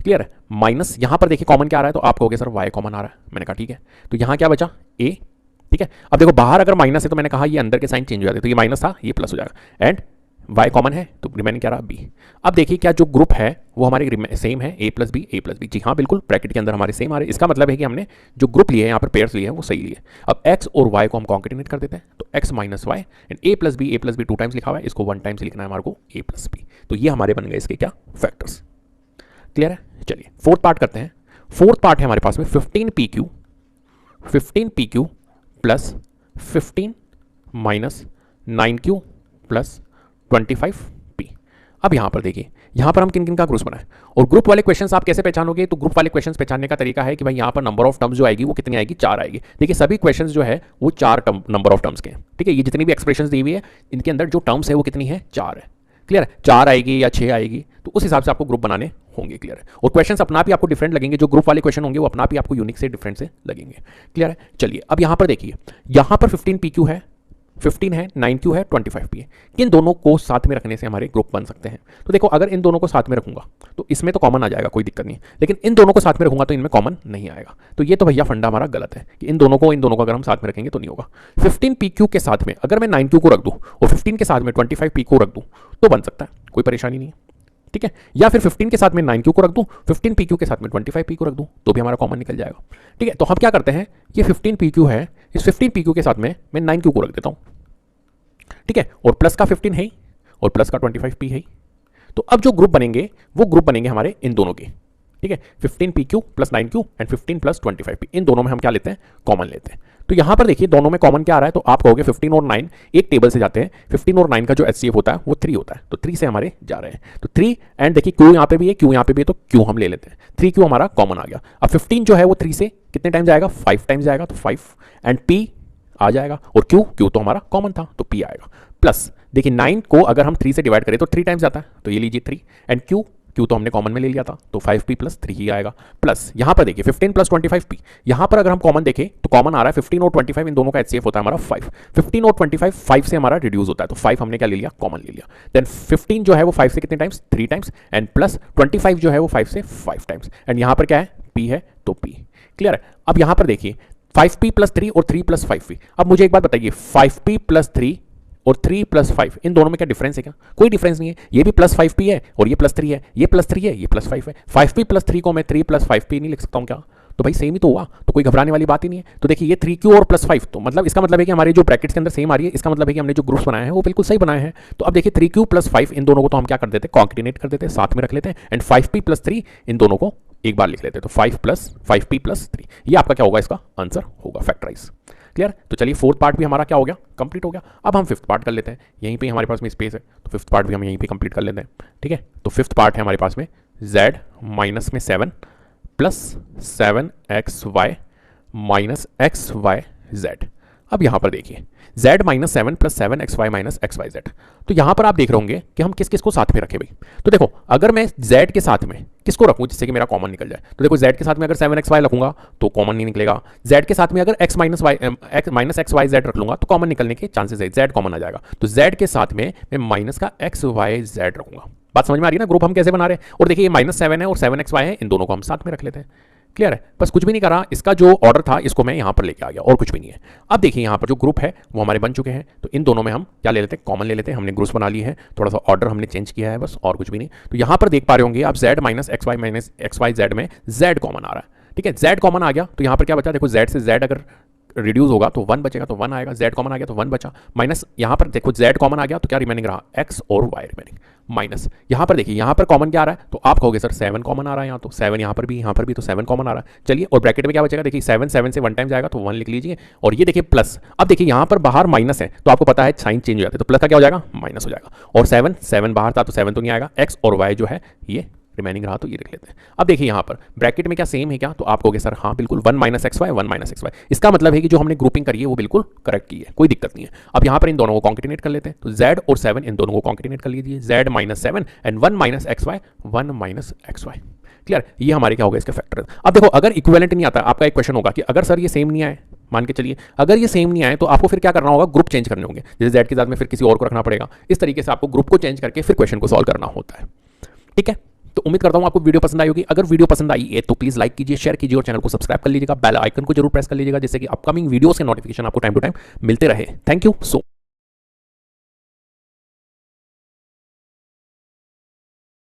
क्लियर है, माइनस यहाँ पर देखिए कॉमन क्या आ रहा है, तो आप कहोगे सर y कॉमन आ रहा है, मैंने कहा ठीक है, तो यहाँ क्या बचा a। ठीक है, अब देखो बाहर अगर माइनस है तो मैंने कहा ये अंदर के साइन चेंज हो जाते, तो ये माइनस था ये प्लस हो जाएगा, एंड y कॉमन है तो रिमेनिंग क्या रहा b। अब देखिए क्या जो ग्रुप है वो हमारे सेम है a प्लस बी, जी हाँ बिल्कुल, ब्रैकेट के अंदर हमारे सेम आ रहे, इसका मतलब है कि हमने जो ग्रुप लिए हैं यहाँ पर पेयर्स लिए हैं वो सही लिए। अब x और y को हम कॉन्केटिनेट कर देते हैं, तो x minus Y and a plus B 2 times लिखा हुआ है, इसको 1 टाइम्स लिखना है हमारे को a प्लस बी, तो ये हमारे बन गए इसके क्या फैक्टर्स। क्लियर है, चलिए फोर्थ पार्ट करते हैं। फोर्थ पार्ट है हमारे पास में 15pq plus 15 minus 9q plus 25p। अब यहां पर देखिए, यहां पर हम किन किन का ग्रुप बनाए, और ग्रुप वाले क्वेश्चंस आप कैसे पहचानोगे, तो ग्रुप वाले क्वेश्चंस पहचानने का तरीका है कि भाई यहां पर नंबर ऑफ टर्म्स जो आएगी वो कितनी आएगी, 4 आएगी। देखिए सभी क्वेश्चंस जो है वो 4 नंबर ऑफ टर्म्स के हैं। ठीक है, ये जितनी भी एक्सप्रेशंस दी हुई है इनके अंदर जो टर्म्स है वो कितनी है, 4 है। क्लियर है, 4 आएगी या 6 आएगी, तो उस हिसाब से आपको ग्रुप बनाने होंगे। क्लियर है, और क्वेश्चंस अपना आप ही आपको डिफरेंट लगेंगे, जो ग्रुप वाले क्वेश्चन होंगे वो अपना आप ही आपको यूनिक से डिफरेंट से लगेंगे। क्लियर है, चलिए अब यहां पर देखिए, यहां पर 15pq है, 15 है, 9q है, 25p है, किन दोनों को साथ में रखने से हमारे ग्रुप बन सकते हैं। तो देखो अगर इन दोनों को साथ में रखूंगा तो इसमें तो कॉमन आ जाएगा, कोई दिक्कत नहीं, लेकिन इन दोनों को साथ में रखूंगा तो इनमें कॉमन नहीं आएगा, तो ये तो भैया फंडा हमारा गलत है कि इन दोनों को अगर हम साथ में रखेंगे तो नहीं होगा। 15pq के साथ में अगर मैं 9q को रख दूं और 15 के साथ में 25p को रख दूं तो बन सकता है, कोई परेशानी नहीं है। ठीक है, या फिर 15 के साथ में 9q को रख दूं, 15pq के साथ में 25p को रख दूं तो भी हमारा कॉमन निकल जाएगा। ठीक है, तो हम क्या करते हैं, ये 15pq है, इस 15pq के साथ में मैं 9q को रख देता हूं। ठीक है, और प्लस का 15 है और प्लस का 25p है, तो अब जो ग्रुप बनेंगे वो ग्रुप बनेंगे हमारे इन दोनों के। ठीक है, 15pq plus 9q and 15 plus 25p, इन दोनों में हम क्या लेते हैं, कॉमन लेते हैं। तो यहां पर देखिए दोनों में कॉमन क्या आ रहा है, तो आप कहोगे 15 और 9 एक टेबल से जाते हैं, 15 और 9 का जो HCF होता है वो 3 होता है, तो 3 से हमारे जा रहे हैं, तो 3 एंड देखिए q यहाँ पे भी है, q यहाँ पे भी है, तो q हम ले लेते हैं, 3q हमारा कॉमन आ गया। अब 15 जो है वो 3 से कितने टाइम जाएगा, 5 टाइम्स जाएगा, तो 5 एंड p आ जाएगा, और q तो हमारा कॉमन था तो p आएगा, प्लस देखिए 9 को अगर हम 3 से डिवाइड करें तो 3 टाइम्स जाता है, तो ये लीजिए 3 एंड q तो हमने कॉमन में ले लिया था, तो 5p प्लस 3 ही आएगा, प्लस यहाँ पर देखिए 15 प्लस 25p, यहाँ पर अगर हम कॉमन देखें तो कॉमन आ रहा है 15 और 25, इन दोनों का HCF होता है हमारा 5, 15 और 25 5 से हमारा रिड्यूस होता है, तो 5 हमने क्या ले लिया, कॉमन ले लिया। देन 15 जो है वो 5 से कितने टाइम्स, 3 टाइम्स, एंड प्लस 25 जो है वो 5 से 5 टाइम्स, एंड यहाँ पर क्या है, p है तो p। क्लियर है, अब यहाँ पर देखिए 5p प्लस 3 और 3 प्लस 5p। अब मुझे एक बात बताइए, 5p प्लस 3 और 3 प्लस 5 इन दोनों में क्या डिफरेंस है क्या, कोई डिफरेंस नहीं है, ये भी प्लस 5p है और ये प्लस 3 है, ये प्लस 3 है, ये प्लस 5 है, 5p प्लस 3 को मैं 3 प्लस 5p नहीं लिख सकता हूँ क्या, तो भाई सेम ही तो हुआ, तो कोई घबराने वाली बात ही नहीं है। तो देखिए ये 3q और प्लस 5, तो मतलब इसका मतलब है कि हमारे जो ब्रैकेट्स के अंदर सेम आ रही है, इसका मतलब है कि हमने जो ग्रुप्स बनाए हैं वो बिल्कुल सही बनाए हैं। तो अब देखिए 3q प्लस 5 इन दोनों को तो हम क्या कर देते हैं, कॉन्केटिनेट कर देते हैं, साथ में रख लेते हैं, एंड 5p प्लस 3 इन दोनों को एक बार लिख लेते हैं, तो 5p प्लस 3, ये आपका क्या होगा, इसका आंसर होगा फैक्टराइज। क्लियर, तो चलिए फोर्थ पार्ट भी हमारा क्या हो गया, कंप्लीट हो गया। अब हम फिफ्थ पार्ट कर लेते हैं, यहीं पे हमारे पास में स्पेस है तो फिफ्थ पार्ट भी हम यहीं पे कंप्लीट कर लेते हैं। ठीक है, तो फिफ्थ पार्ट है हमारे पास में z माइनस में 7 प्लस 7xy माइनस xyz। अब यहाँ पर देखिए z minus 7 plus 7xy minus xyz, तो यहाँ पर आप देख रहे होंगे कि हम किस किस को साथ में रखें भाई। तो देखो अगर मैं z के साथ में किसको रखूँ जिससे कि मेरा कॉमन निकल जाए, तो देखो z के साथ में अगर 7xy रखूंगा तो कॉमन नहीं निकलेगा, z के साथ में अगर x माइनस xyz रख लूंगा तो कॉमन निकलने के चांसेस है, z कॉमन आ जाएगा, तो z के साथ में मैं माइनस का xyz रखूंगा। बात समझ में आ रही है ना, ग्रुप हम कैसे बना रहे हैं। और देखिए ये -7 है और 7xy है, इन दोनों को हम साथ में रख लेते हैं। क्लियर है, बस कुछ भी नहीं करा, इसका जो ऑर्डर था इसको मैं यहाँ पर लेके आ गया और कुछ भी नहीं है। अब देखिए यहाँ पर जो ग्रुप है वो हमारे बन चुके हैं, तो इन दोनों में हम क्या ले लेते हैं, कॉमन ले लेते हैं। हमने ग्रुप्स बना लिए हैं, थोड़ा सा ऑर्डर हमने चेंज किया है बस, और कुछ भी नहीं। तो यहाँ पर देख पा रहे होंगे आप z माइनस xy z में z कॉमन आ रहा है। ठीक है, z कॉमन आ गया तो यहाँ पर क्या बचा, देखो z से z अगर रिड्यूस होगा तो 1 बचेगा, तो 1 आएगा, z कॉमन आ गया तो 1 बचा, माइनस यहाँ पर देखो z कॉमन आ गया तो क्या रिमेनिंग रहा, x और y रिमेनिंग, माइनस यहाँ पर देखिए यहाँ पर कॉमन क्या आ रहा है, तो आप कहोगे सर 7 कॉमन आ रहा है यहाँ, तो 7 यहाँ पर भी तो 7 कॉमन आ रहा है। चलिए, और ब्रैकेट में क्या बचेगा, देखिए 7 से 1 टाइम जाएगा तो 1 लिख लीजिए, और ये देखिए प्लस। अब देखिए यहाँ पर बाहर माइनस है तो आपको पता है साइन चेंज हो जाता है, तो प्लस का क्या हो जाएगा, माइनस हो जाएगा, और 7 बाहर था तो 7 तो नहीं आएगा, x और y जो है ये रिमेनिंग रहा तो ये लिख लेते हैं। अब देखिए यहाँ पर ब्रैकेट में क्या सेम है क्या, तो आप कहोगे सर हाँ बिल्कुल 1 माइनस xy, इसका मतलब है कि जो हमने ग्रुपिंग करी है वो बिल्कुल करेक्ट की है, कोई दिक्कत नहीं है। अब यहाँ पर इन दोनों को कॉन्केटिनेट कर लेते हैं, तो z और 7 इन दोनों को कॉन्केटिनेट कर लीजिए, z minus 7 and 1 minus xy। Clear, ये हमारे क्या होगा इसके फैक्टर। अब देखो अगर इक्विवेलेंट नहीं आता, आपका एक क्वेश्चन होगा कि अगर सर ये सेम नहीं आए मान के चलिए अगर ये सेम नहीं आए तो आपको फिर क्या करना होगा, ग्रुप चेंज करने होंगे, जैसे जेड के साथ में फिर किसी और को रखना पड़ेगा। इस तरीके से आपको ग्रुप को चेंज करके फिर क्वेश्चन को सॉल्व करना होता है। ठीक है, तो उम्मीद करता हूं आपको वीडियो पसंद आई होगी। अगर वीडियो पसंद आई है तो प्लीज लाइक कीजिए, शेयर कीजिए और चैनल को सब्सक्राइब कर लीजिएगा, बेल आइकन को जरूर प्रेस कर लीजिएगा, जिससे कि अपकमिंग वीडियोस के नोटिफिकेशन आपको टाइम टू टाइम मिलते रहे। Thank you so